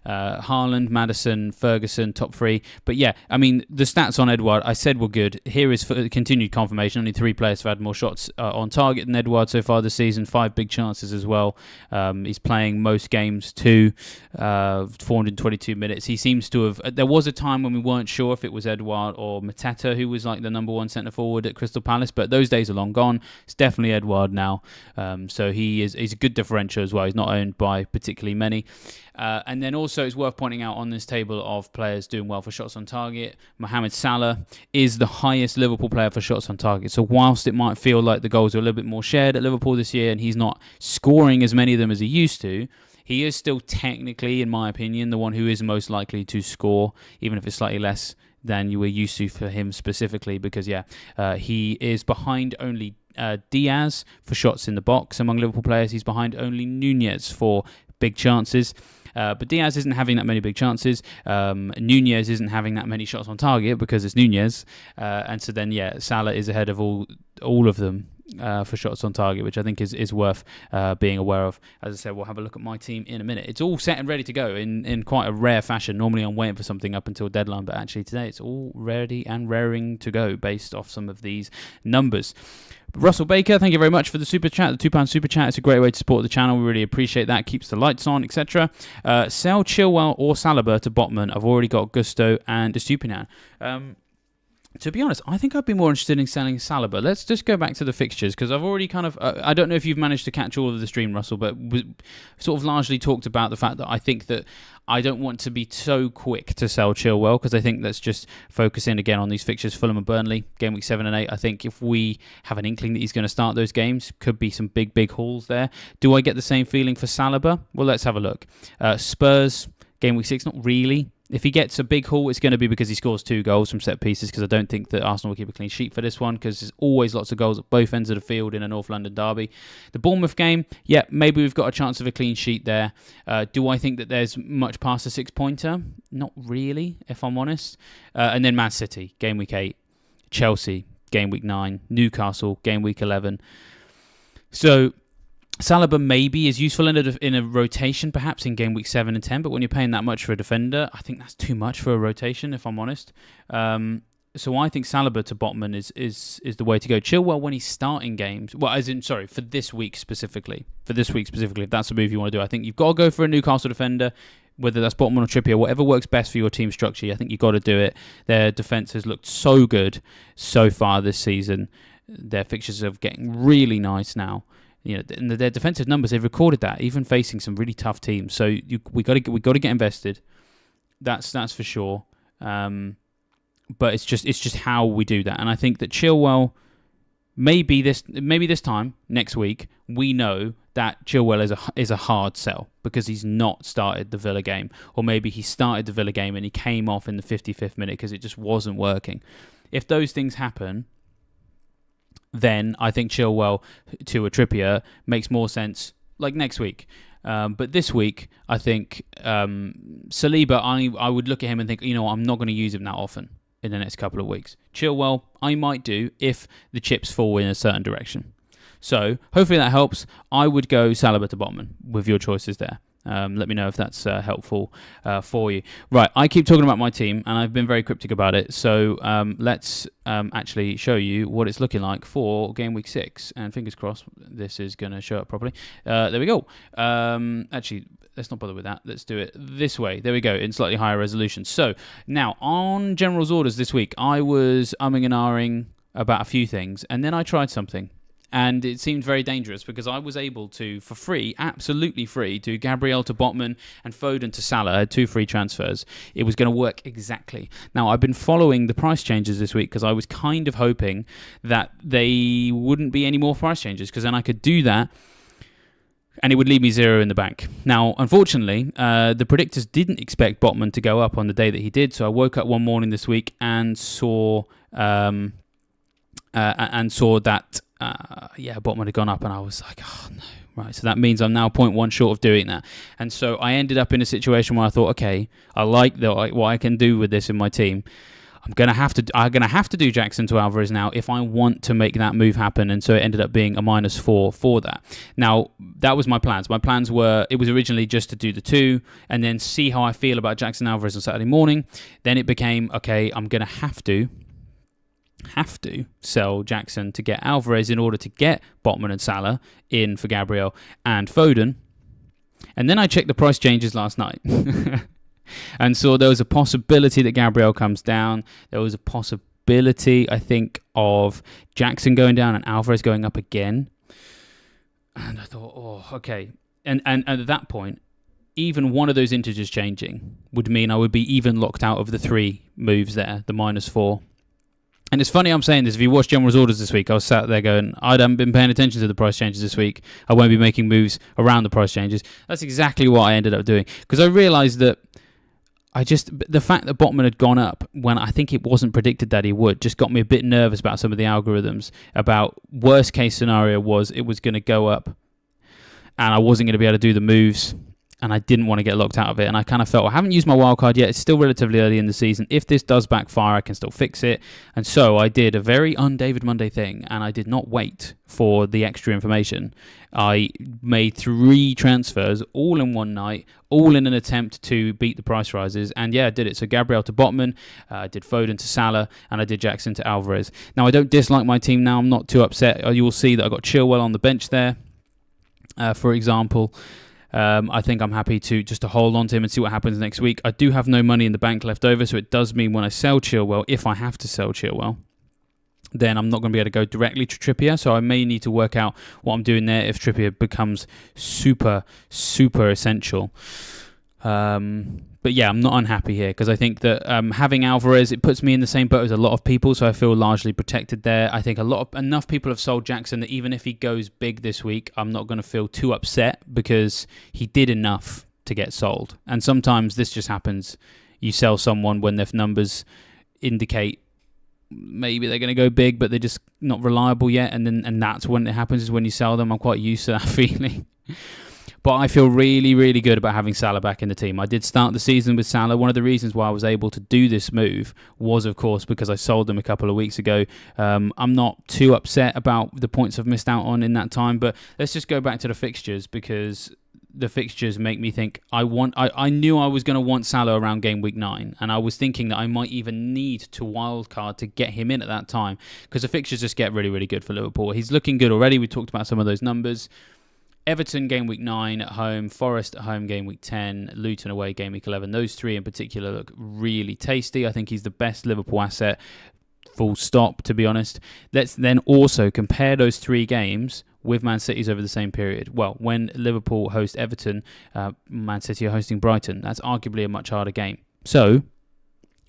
Haaland, Maddison, Ferguson, top 3. But yeah, I mean, the stats on Edouard, I said were good. Here is for continued confirmation. Only 3 players have had more shots on target than Edouard so far this season. 5 big chances as well. He's playing most games too. 422 minutes. He seems to have... There was a time when we weren't sure if it was Edouard or Mateta who was like the number 1 centre-forward at Crystal Palace, but those days are long gone. It's definitely Edouard now. So he's a good differential as well. He's not owned by particularly many. And then also it's worth pointing out on this table of players doing well for shots on target, Mohamed Salah is the highest Liverpool player for shots on target. So whilst it might feel like the goals are a little bit more shared at Liverpool this year and he's not scoring as many of them as he used to, he is still technically, in my opinion, the one who is most likely to score, even if it's slightly less than you were used to for him specifically, because he is behind only Diaz for shots in the box. Among Liverpool players, he's behind only Nunez for big chances. But Diaz isn't having that many big chances. Nunez isn't having that many shots on target because it's Nunez. And so then, Salah is ahead of all of them for shots on target, which I think is worth being aware of. As I said, we'll have a look at my team in a minute. It's all set and ready to go in quite a rare fashion. Normally I'm waiting for something up until deadline, but actually today it's all ready and raring to go based off some of these numbers. Russell Baker, thank you very much for the super chat, the £2 super chat. It's a great way to support the channel. We really appreciate that. Keeps the lights on, etc. Sell Chilwell or Salah to Botman. I've already got Gusto and Estupiñán. To be honest, I think I'd be more interested in selling Salah. Let's just go back to the fixtures, because I've already kind of... I don't know if you've managed to catch all of the stream, Russell, but we sort of largely talked about the fact that I think that I don't want to be so quick to sell Chilwell, because I think let's just focus in again on these fixtures, Fulham and Burnley, game week 7 and 8. I think if we have an inkling that he's going to start those games, could be some big hauls there. Do I get the same feeling for Salah? Well, let's have a look. Spurs, game week 6, not really. If he gets a big haul, it's going to be because he scores 2 goals from set pieces, because I don't think that Arsenal will keep a clean sheet for this one, because there's always lots of goals at both ends of the field in a North London derby. The Bournemouth game, maybe we've got a chance of a clean sheet there. Do I think that there's much past a 6-pointer? Not really, if I'm honest. And then Man City, game week 8. Chelsea, game week 9. Newcastle, game week 11. So Salah maybe is useful in a rotation, perhaps in game week 7 and 10, but when you're paying that much for a defender, I think that's too much for a rotation, if I'm honest. So I think Salah to Botman is the way to go. Chilwell when he's starting games, for this week specifically. If that's a move you want to do, I think you've got to go for a Newcastle defender, whether that's Botman or Trippier, whatever works best for your team structure. I think you've got to do it. Their defence has looked so good so far this season. Their fixtures are getting really nice now. Their defensive numbers, they've recorded that, even facing some really tough teams. So we got to get invested. That's for sure. But it's just how we do that. And I think that Chilwell, maybe this time next week, we know that Chilwell is a hard sell because he's not started the Villa game, or maybe he started the Villa game and he came off in the 55th minute because it just wasn't working. If those things happen, then I think Chilwell to a Trippier makes more sense like next week. But this week, I think Saliba, I would look at him and think, I'm not going to use him that often in the next couple of weeks. Chilwell, I might do if the chips fall in a certain direction. So hopefully that helps. I would go Salah to Botman with your choices there. Let me know if that's helpful for you. Right, I keep talking about my team, and I've been very cryptic about it. So let's actually show you what it's looking like for Game Week 6. And fingers crossed, this is going to show up properly. There we go. Actually, let's not bother with that. Let's do it this way. There we go, in slightly higher resolution. So now, on General's orders this week, I was umming and ahhing about a few things, and then I tried something. And it seemed very dangerous because I was able to, for free, absolutely free, do Gabriel to Botman and Foden to Salah. I had 2 free transfers. It was going to work exactly. Now, I've been following the price changes this week because I was kind of hoping that they wouldn't be any more price changes, because then I could do that and it would leave me 0 in the bank. Now, unfortunately, the predictors didn't expect Botman to go up on the day that he did, so I woke up one morning this week and saw that Botman had gone up, and I was like, oh no, right, so that means I'm now 0.1 short of doing that. And so I ended up in a situation where I thought, okay, I like what I can do with this in my team. I'm gonna have to do Jackson to Alvarez now if I want to make that move happen, and so it ended up being a -4 for that. Now, that was my plans. My plans were, it was originally just to do the 2 and then see how I feel about Jackson Alvarez on Saturday morning. Then it became, okay, I'm gonna have to sell Jackson to get Alvarez in order to get Botman and Salah in for Gabriel and Foden. And then I checked the price changes last night and saw there was a possibility that Gabriel comes down. There was a possibility, I think, of Jackson going down and Alvarez going up again. And I thought, oh, okay. And at that point, even one of those integers changing would mean I would be even locked out of the 3 moves there, the -4. And it's funny I'm saying this. If you watch General's orders this week, I was sat there going, I haven't been paying attention to the price changes this week. I won't be making moves around the price changes. That's exactly what I ended up doing. Because I realised that the fact that Botman had gone up when I think it wasn't predicted that he would just got me a bit nervous about some of the algorithms. About worst case scenario was it was going to go up and I wasn't going to be able to do the moves. And I didn't want to get locked out of it. And I kind of felt, I haven't used my wildcard yet. It's still relatively early in the season. If this does backfire, I can still fix it. And so I did a very un-David Monday thing. And I did not wait for the extra information. I made 3 transfers all in one night, all in an attempt to beat the price rises. And yeah, I did it. So Gabriel to Botman, I did Foden to Salah, and I did Jackson to Alvarez. Now, I don't dislike my team now. I'm not too upset. You will see that I got Chilwell on the bench there, for example. I think I'm happy to hold on to him and see what happens next week. I do have no money in the bank left over, so it does mean when I sell Chilwell, if I have to sell Chilwell, then I'm not going to be able to go directly to Trippier, so I may need to work out what I'm doing there if Trippier becomes super, super essential. But yeah, I'm not unhappy here because I think that having Alvarez, it puts me in the same boat as a lot of people, so I feel largely protected there. I think enough people have sold Jackson that even if he goes big this week, I'm not going to feel too upset because he did enough to get sold. And sometimes this just happens. You sell someone when their numbers indicate maybe they're going to go big, but they're just not reliable yet, and that's when it happens, is when you sell them. I'm quite used to that feeling. But I feel really, really good about having Salah back in the team. I did start the season with Salah. One of the reasons why I was able to do this move was, of course, because I sold them a couple of weeks ago. I'm not too upset about the points I've missed out on in that time, but let's just go back to the fixtures, because the fixtures make me think I knew I was going to want Salah around game week 9, and I was thinking that I might even need to wildcard to get him in at that time, because the fixtures just get really, really good for Liverpool. He's looking good already. We talked about some of those numbers. Everton game week 9 at home, Forest at home game week 10, Luton away game week 11. Those 3 in particular look really tasty. I think he's the best Liverpool asset, full stop, to be honest. Let's then also compare those 3 games with Man City's over the same period. Well, when Liverpool host Everton, Man City are hosting Brighton. That's arguably a much harder game. So,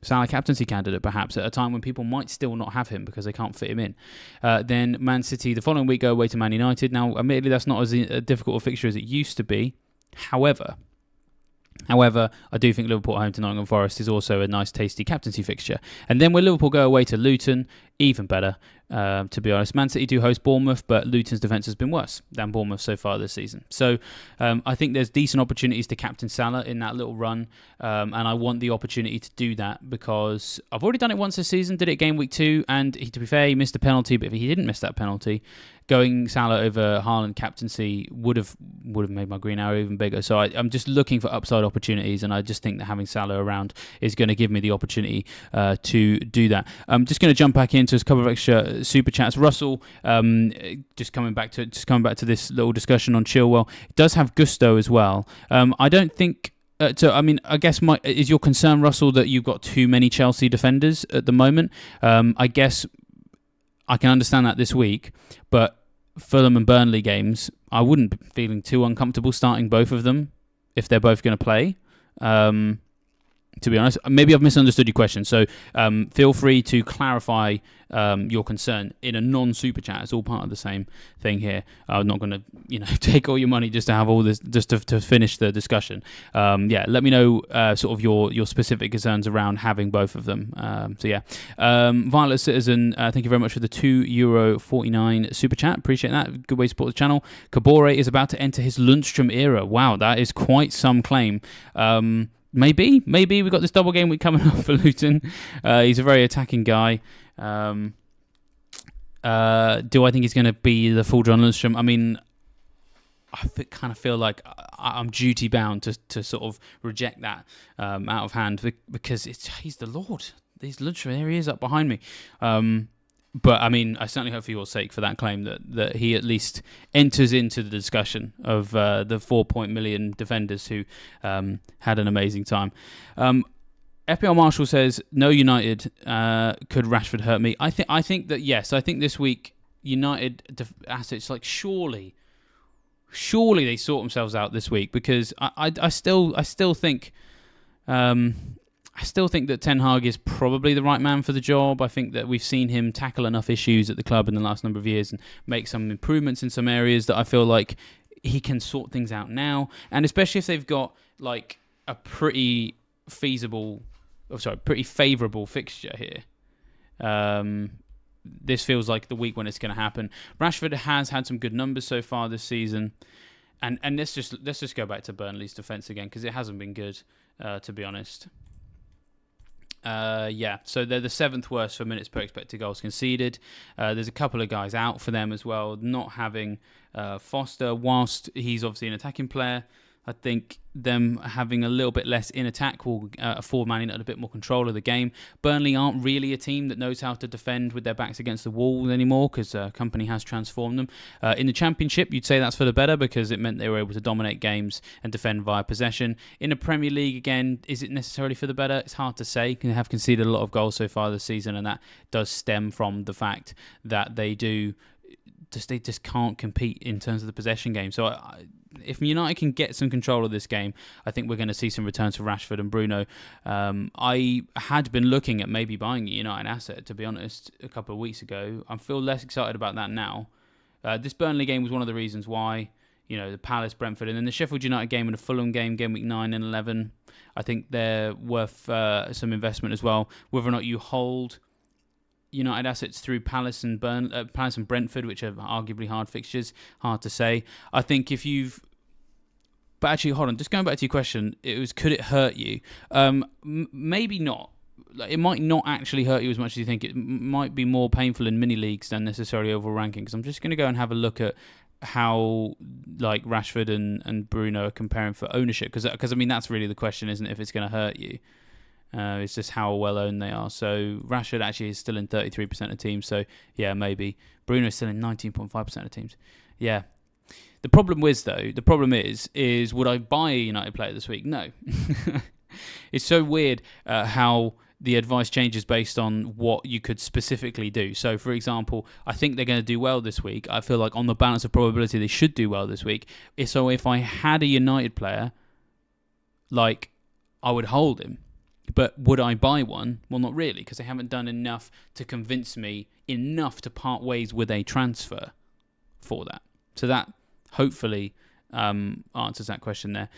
Salah captaincy candidate, perhaps, at a time when people might still not have him because they can't fit him in. Then Man City the following week go away to Man United. Now, admittedly, that's not as difficult a fixture as it used to be. However, I do think Liverpool at home to Nottingham Forest is also a nice, tasty captaincy fixture. And then when Liverpool go away to Luton even better, to be honest. Man City do host Bournemouth, but Luton's defence has been worse than Bournemouth so far this season. So I think there's decent opportunities to captain Salah in that little run, and I want the opportunity to do that because I've already done it once this season, did it game week 2, and to be fair, he missed a penalty, but if he didn't miss that penalty, going Salah over Haaland captaincy would have made my green arrow even bigger. So I'm just looking for upside opportunities, and I just think that having Salah around is going to give me the opportunity to do that. I'm just going to jump back into a couple of extra super chats. Russell, just coming back to this little discussion on Chilwell, does have gusto as well. I don't think. I guess is your concern, Russell, that you've got too many Chelsea defenders at the moment? I guess I can understand that this week, but Fulham and Burnley games, I wouldn't be feeling too uncomfortable starting both of them if they're both going to play. To be honest, maybe I've misunderstood your question, so feel free to clarify your concern in a non-super chat. It's all part of the same thing here. I'm not going to, take all your money just to have all this, just to finish the discussion. Let me know sort of your specific concerns around having both of them. Violet Citizen, thank you very much for the €2.49 super chat. Appreciate that. Good way to support the channel. Kabore is about to enter his Lundstram era. Wow, that is quite some claim. Maybe we've got this double game week coming up for Luton. He's a very attacking guy. Do I think he's going to be the full John Lundstram? I mean, I kind of feel like I'm duty bound to sort of reject that out of hand because he's the Lord. He's Lundstram. There he is up behind me. But I mean, I certainly hope for your sake for that claim that he at least enters into the discussion of the 4 million defenders who had an amazing time. FPL Marshall says no United could Rashford hurt me. I think that yes. I think this week United assets like surely they sort themselves out this week because I still think. I still think that Ten Hag is probably the right man for the job. I think that we've seen him tackle enough issues at the club in the last number of years and make some improvements in some areas that I feel like he can sort things out now. And especially if they've got like a pretty favourable fixture here. This feels like the week when it's going to happen. Rashford has had some good numbers so far this season. And let's just go back to Burnley's defence again because it hasn't been good, to be honest. So they're the 7th worst for minutes per expected goals conceded. There's a couple of guys out for them as well. Not having Foster, whilst he's obviously an attacking player, I think them having a little bit less in attack will afford Man United a bit more control of the game. Burnley aren't really a team that knows how to defend with their backs against the wall anymore because Company has transformed them. In the Championship, you'd say that's for the better because it meant they were able to dominate games and defend via possession. In the Premier League, again, is it necessarily for the better? It's hard to say. They have conceded a lot of goals so far this season, and that does stem from the fact that they just can't compete in terms of the possession game. So if United can get some control of this game, I think we're going to see some returns for Rashford and Bruno. I had been looking at maybe buying a United asset, to be honest, a couple of weeks ago. I feel less excited about that now. This Burnley game was one of the reasons why, the Palace, Brentford, and then the Sheffield United game and the Fulham game week 9 and 11, I think they're worth some investment as well. Whether or not you hold United assets through Palace and Brentford, which are arguably hard fixtures, hard to say. I think but actually, hold on, just going back to your question, could it hurt you? Maybe not. It might not actually hurt you as much as you think. It might be more painful in mini leagues than necessarily overall rankings. I'm just going to go and have a look at how like Rashford and Bruno are comparing for ownership, because I mean that's really the question, isn't it? If it's going to hurt you. It's just how well owned they are. So Rashford actually is still in 33% of teams. So yeah, maybe. Bruno's still in 19.5% of teams. Yeah. The problem is would I buy a United player this week? No. It's so weird how the advice changes based on what you could specifically do. So, for example, I think they're going to do well this week. I feel like on the balance of probability, they should do well this week. So if I had a United player, like, I would hold him. But would I buy one? Well, not really, because they haven't done enough to convince me enough to part ways with a transfer for that. So that, hopefully, answers that question there.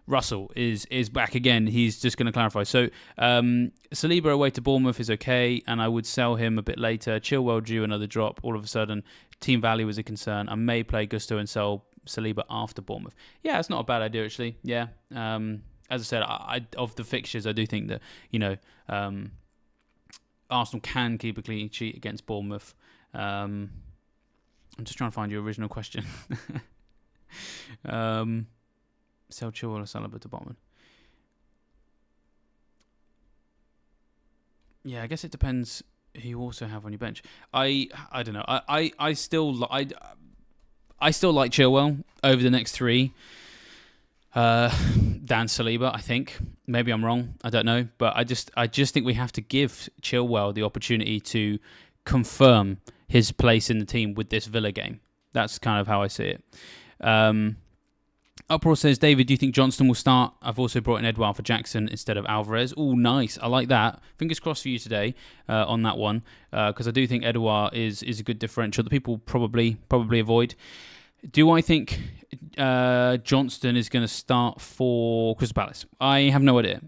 Russell is back again. He's just going to clarify. So Saliba away to Bournemouth is okay, and I would sell him a bit later. Chilwell due another drop. All of a sudden, team value is a concern. I may play Gusto and sell Saliba after Bournemouth. Yeah, it's not a bad idea actually. Yeah. As I said, I of the fixtures, I do think that Arsenal can keep a clean sheet against Bournemouth. I'm just trying to find your original question. Sell Chilwell or Salah to Botman. Yeah, I guess it depends who you also have on your bench. I don't know. I still like Chilwell over the next three. Dan Saliba, I think. Maybe I'm wrong. I don't know, but I just think we have to give Chilwell the opportunity to confirm his place in the team with this Villa game. That's kind of how I see it. Uproar says, David, do you think Johnston will start? I've also brought in Edouard for Jackson instead of Alvarez. Oh, nice. I like that. Fingers crossed for you today on that one, because I do think Edouard is a good differential that people probably avoid. Do I think Johnston is going to start for Crystal Palace? I have no idea.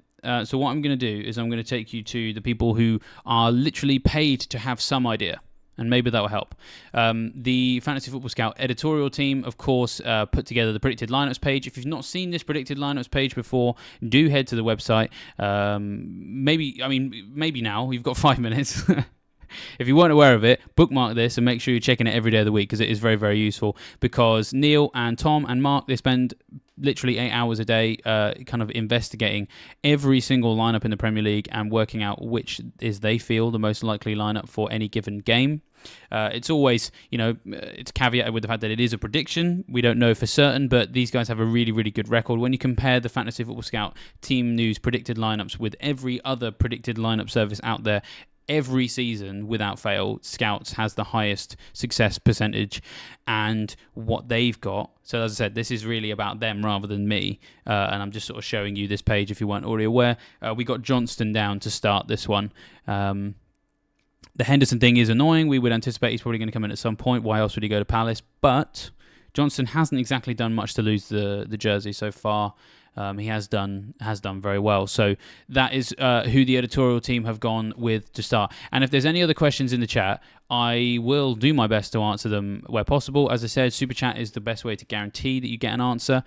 So what I'm going to do is I'm going to take you to the people who are literally paid to have some idea. And maybe that will help. The Fantasy Football Scout editorial team, of course, put together the predicted lineups page. If you've not seen this predicted lineups page before, do head to the website. Maybe now. You've got 5 minutes. If you weren't aware of it, bookmark this and make sure you're checking it every day of the week because it is very, very useful. Because Neil and Tom and Mark, they spend literally 8 hours a day kind of investigating every single lineup in the Premier League and working out which is they feel the most likely lineup for any given game. It's always, it's caveated with the fact that it is a prediction. We don't know for certain, but these guys have a really, really good record. When you compare the Fantasy Football Scout Team News predicted lineups with every other predicted lineup service out there, every season, without fail, Scouts has the highest success percentage and what they've got. So as I said, this is really about them rather than me. And I'm just sort of showing you this page if you weren't already aware. We got Johnston down to start this one. The Henderson thing is annoying. We would anticipate he's probably going to come in at some point. Why else would he go to Palace? But Johnston hasn't exactly done much to lose the jersey so far. He has done very well. So that is who the editorial team have gone with to start. And if there's any other questions in the chat, I will do my best to answer them where possible. As I said, Super Chat is the best way to guarantee that you get an answer.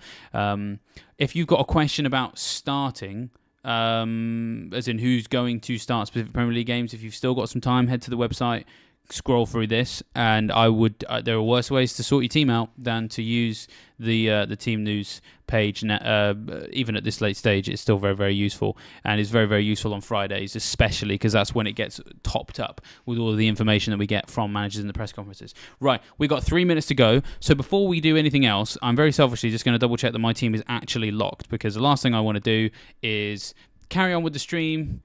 If you've got a question about starting, as in who's going to start specific Premier League games, if you've still got some time, head to the website, scroll through this, and I would. There are worse ways to sort your team out than to use the team news page. Even at this late stage, it's still very, very useful, and it's very, very useful on Fridays, especially because that's when it gets topped up with all of the information that we get from managers in the press conferences. Right, we got 3 minutes to go. So before we do anything else, I'm very selfishly just going to double check that my team is actually locked, because the last thing I want to do is carry on with the stream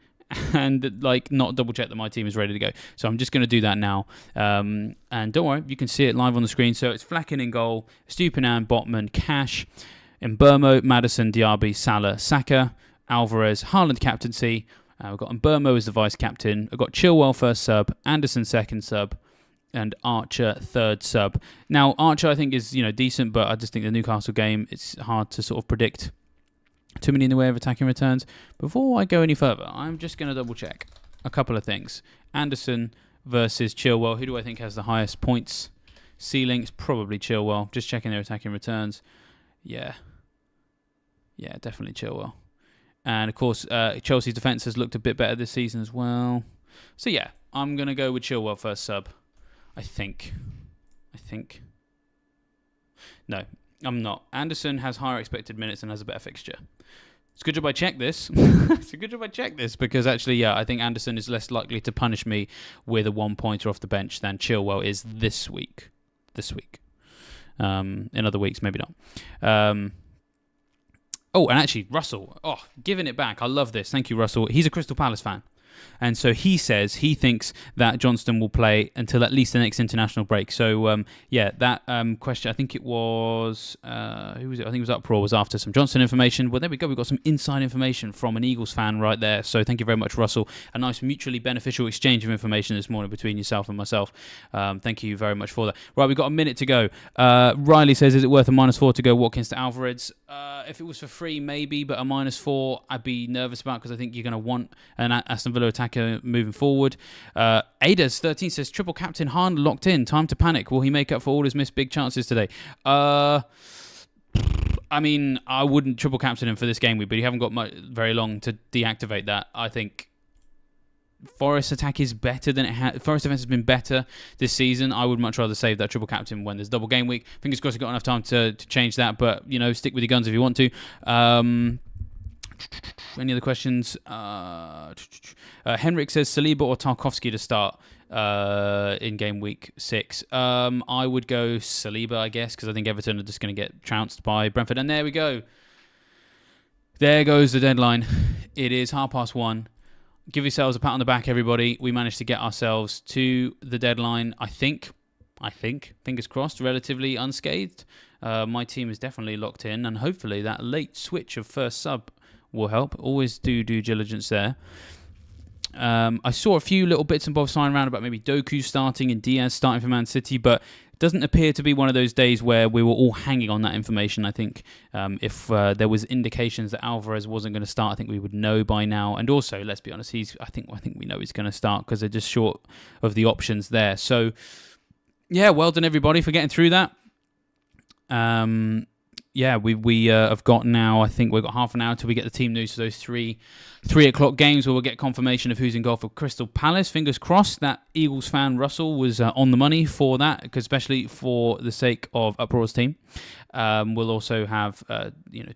and not double check that my team is ready to go. So I'm just going to do that now. And don't worry, you can see it live on the screen. So it's Flecken in goal, Stupinan, Botman, Cash, Mbeumo, Maddison, Diaby, Salah, Saka, Alvarez, Haaland captaincy. We've got Mbeumo as the vice captain. I've got Chilwell first sub, Anderson second sub, and Archer third sub. Now Archer I think is decent, but I just think the Newcastle game, it's hard to sort of predict too many in the way of attacking returns. Before I go any further, I'm just going to double check a couple of things. Anderson versus Chilwell. Who do I think has the highest points ceilings? Probably Chilwell. Just checking their attacking returns. Yeah, definitely Chilwell. And of course, Chelsea's defence has looked a bit better this season as well. So yeah, I'm going to go with Chilwell first sub. I think. No, I'm not. Anderson has higher expected minutes and has a better fixture. It's a good job I checked this. Because actually, I think Anderson is less likely to punish me with a 1-pointer off the bench than Chilwell is this week. In other weeks, maybe not. And actually, Russell. Oh, giving it back. I love this. Thank you, Russell. He's a Crystal Palace fan. And so he says he thinks that Johnston will play until at least the next international break. So, that question, I think it was, who was it? I think it was Uproar, was after some Johnston information. Well, there we go. We've got some inside information from an Eagles fan right there. So thank you very much, Russell. A nice mutually beneficial exchange of information this morning between yourself and myself. Thank you very much for that. Right, we've got a minute to go. Riley says, is it worth a -4 to go Watkins to Alvarez? If it was for free, maybe, but a -4 I'd be nervous about because I think you're going to want an Aston Villa attacker moving forward. Ada's13 says, triple captain Hahn locked in. Time to panic. Will he make up for all his missed big chances today? I mean, I wouldn't triple captain him for this game week, but you haven't got very long to deactivate that. I think Forest attack is better than it had. Forest defense has been better this season. I would much rather save that triple captain when there's double game week. Fingers crossed you've got enough time to change that, but stick with your guns if you want to. Any other questions? Henrik says Saliba or Tarkowski to start in game week 6. I would go Saliba, I guess, because I think Everton are just going to get trounced by Brentford. And there we go. There goes the deadline. It is 1:30. Give yourselves a pat on the back, everybody. We managed to get ourselves to the deadline, I think, fingers crossed, relatively unscathed. My team is definitely locked in, and hopefully that late switch of first sub will help. Always do due diligence there. I saw a few little bits and bobs flying around about maybe Doku starting and Diaz starting for Man City, but it doesn't appear to be one of those days where we were all hanging on that information. I think if there was indications that Alvarez wasn't going to start, I think we would know by now. And also, let's be honest, I think we know he's going to start because they're just short of the options there. So, yeah, well done everybody for getting through that. We have got now, I think we've got half an hour till we get the team news for those 3 o'clock games where we'll get confirmation of who's in goal for Crystal Palace. Fingers crossed that Eagles fan Russell was on the money for that, especially for the sake of Uproar's team. We'll also have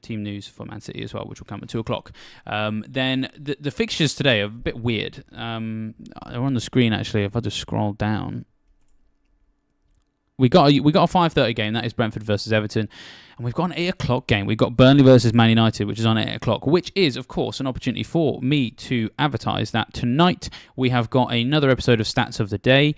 team news for Man City as well, which will come at 2 o'clock. Then the fixtures today are a bit weird. They're on the screen actually. If I just scroll down. We got a 5:30 game. That is Brentford versus Everton. And we've got an 8 o'clock game. We've got Burnley versus Man United, which is on 8 o'clock, which is, of course, an opportunity for me to advertise that tonight we have got another episode of Stats of the Day.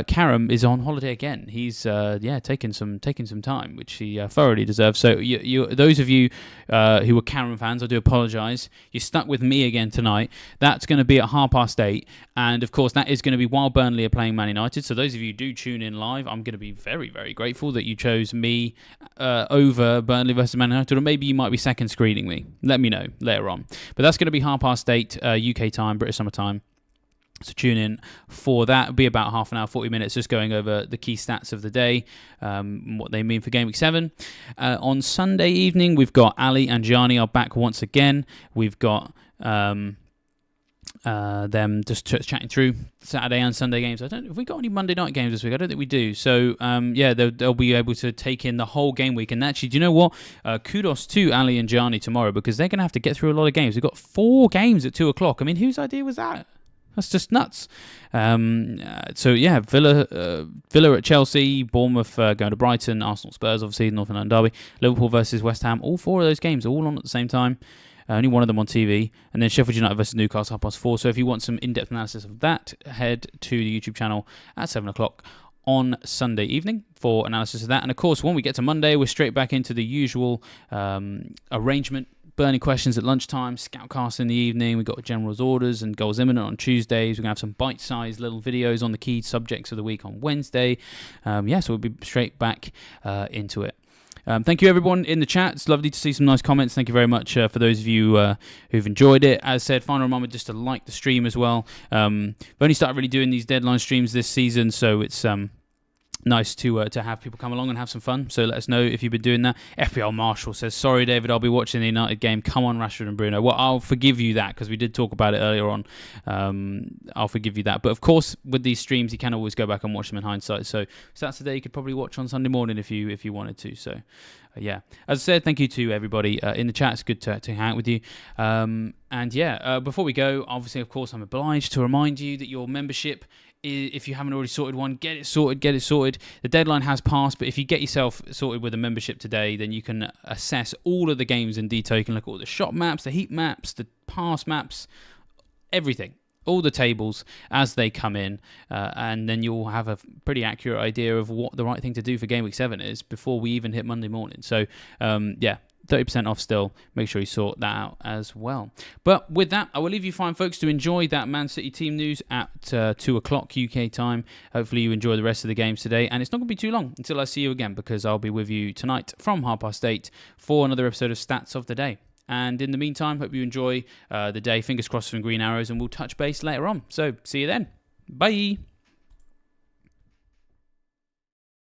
Karam is on holiday again. He's taking some time, which he thoroughly deserves. So those of you who are Karam fans, I do apologise. You're stuck with me again tonight. That's going to be at 8:30. And, of course, that is going to be while Burnley are playing Man United. So those of you who do tune in live, I'm going to be very, very grateful that you chose me over Burnley versus Man United, or maybe you might be second screening me. Let me know later on. But that's going to be 8:30 UK time, British summer time. So tune in for that. It'll be about half an hour, 40 minutes, just going over the key stats of the day, what they mean for Game Week 7. On Sunday evening, we've got Ali and Gianni are back once again. We've got them just chatting through Saturday and Sunday games. Have we got any Monday night games this week? I don't think we do. So they'll be able to take in the whole game week. And actually, do you know what? Kudos to Ali and Gianni tomorrow, because they're going to have to get through a lot of games. We've got 4 games at 2 o'clock. I mean, whose idea was that? That's just nuts. Villa at Chelsea, Bournemouth going to Brighton, Arsenal Spurs, obviously, Northern Ireland derby, Liverpool versus West Ham. All 4 of those games are all on at the same time. Only one of them on TV. And then Sheffield United versus Newcastle, 4:30. So if you want some in-depth analysis of that, head to the YouTube channel at 7 o'clock on Sunday evening for analysis of that. And of course, when we get to Monday, we're straight back into the usual arrangement. Burning questions at lunchtime, Scoutcast in the evening. We've got General's Orders and Goals Imminent on Tuesdays. We're going to have some bite-sized little videos on the key subjects of the week on Wednesday. So we'll be straight back into it. Thank you, everyone in the chat. It's lovely to see some nice comments. Thank you very much for those of you who've enjoyed it. As said, final reminder just to like the stream as well. We've only started really doing these deadline streams this season, so it's nice to have people come along and have some fun. So let us know if you've been doing that. FPL Marshall says, sorry, David, I'll be watching the United game. Come on, Rashford and Bruno. Well, I'll forgive you that because we did talk about it earlier on. I'll forgive you that. But of course, with these streams, you can always go back and watch them in hindsight. So Saturday, you could probably watch on Sunday morning if you wanted to. So as I said, thank you to everybody in the chat. It's good to hang out with you. Before we go, obviously, of course, I'm obliged to remind you that your membership, if you haven't already sorted one, get it sorted. The deadline has passed, but if you get yourself sorted with a membership today, then you can assess all of the games in detail. You can look at all the shot maps, the heat maps, the pass maps, everything. all the tables as they come in, and then you'll have a pretty accurate idea of what the right thing to do for Game Week 7 is before we even hit Monday morning. So, 30% off still. Make sure you sort that out as well. But with that, I will leave you fine, folks, to enjoy that Man City team news at 2 o'clock UK time. Hopefully you enjoy the rest of the games today. And it's not going to be too long until I see you again, because I'll be with you tonight from 8:30 for another episode of Stats of the Day. And in the meantime, hope you enjoy the day. Fingers crossed from Green Arrows, and we'll touch base later on. So see you then. Bye.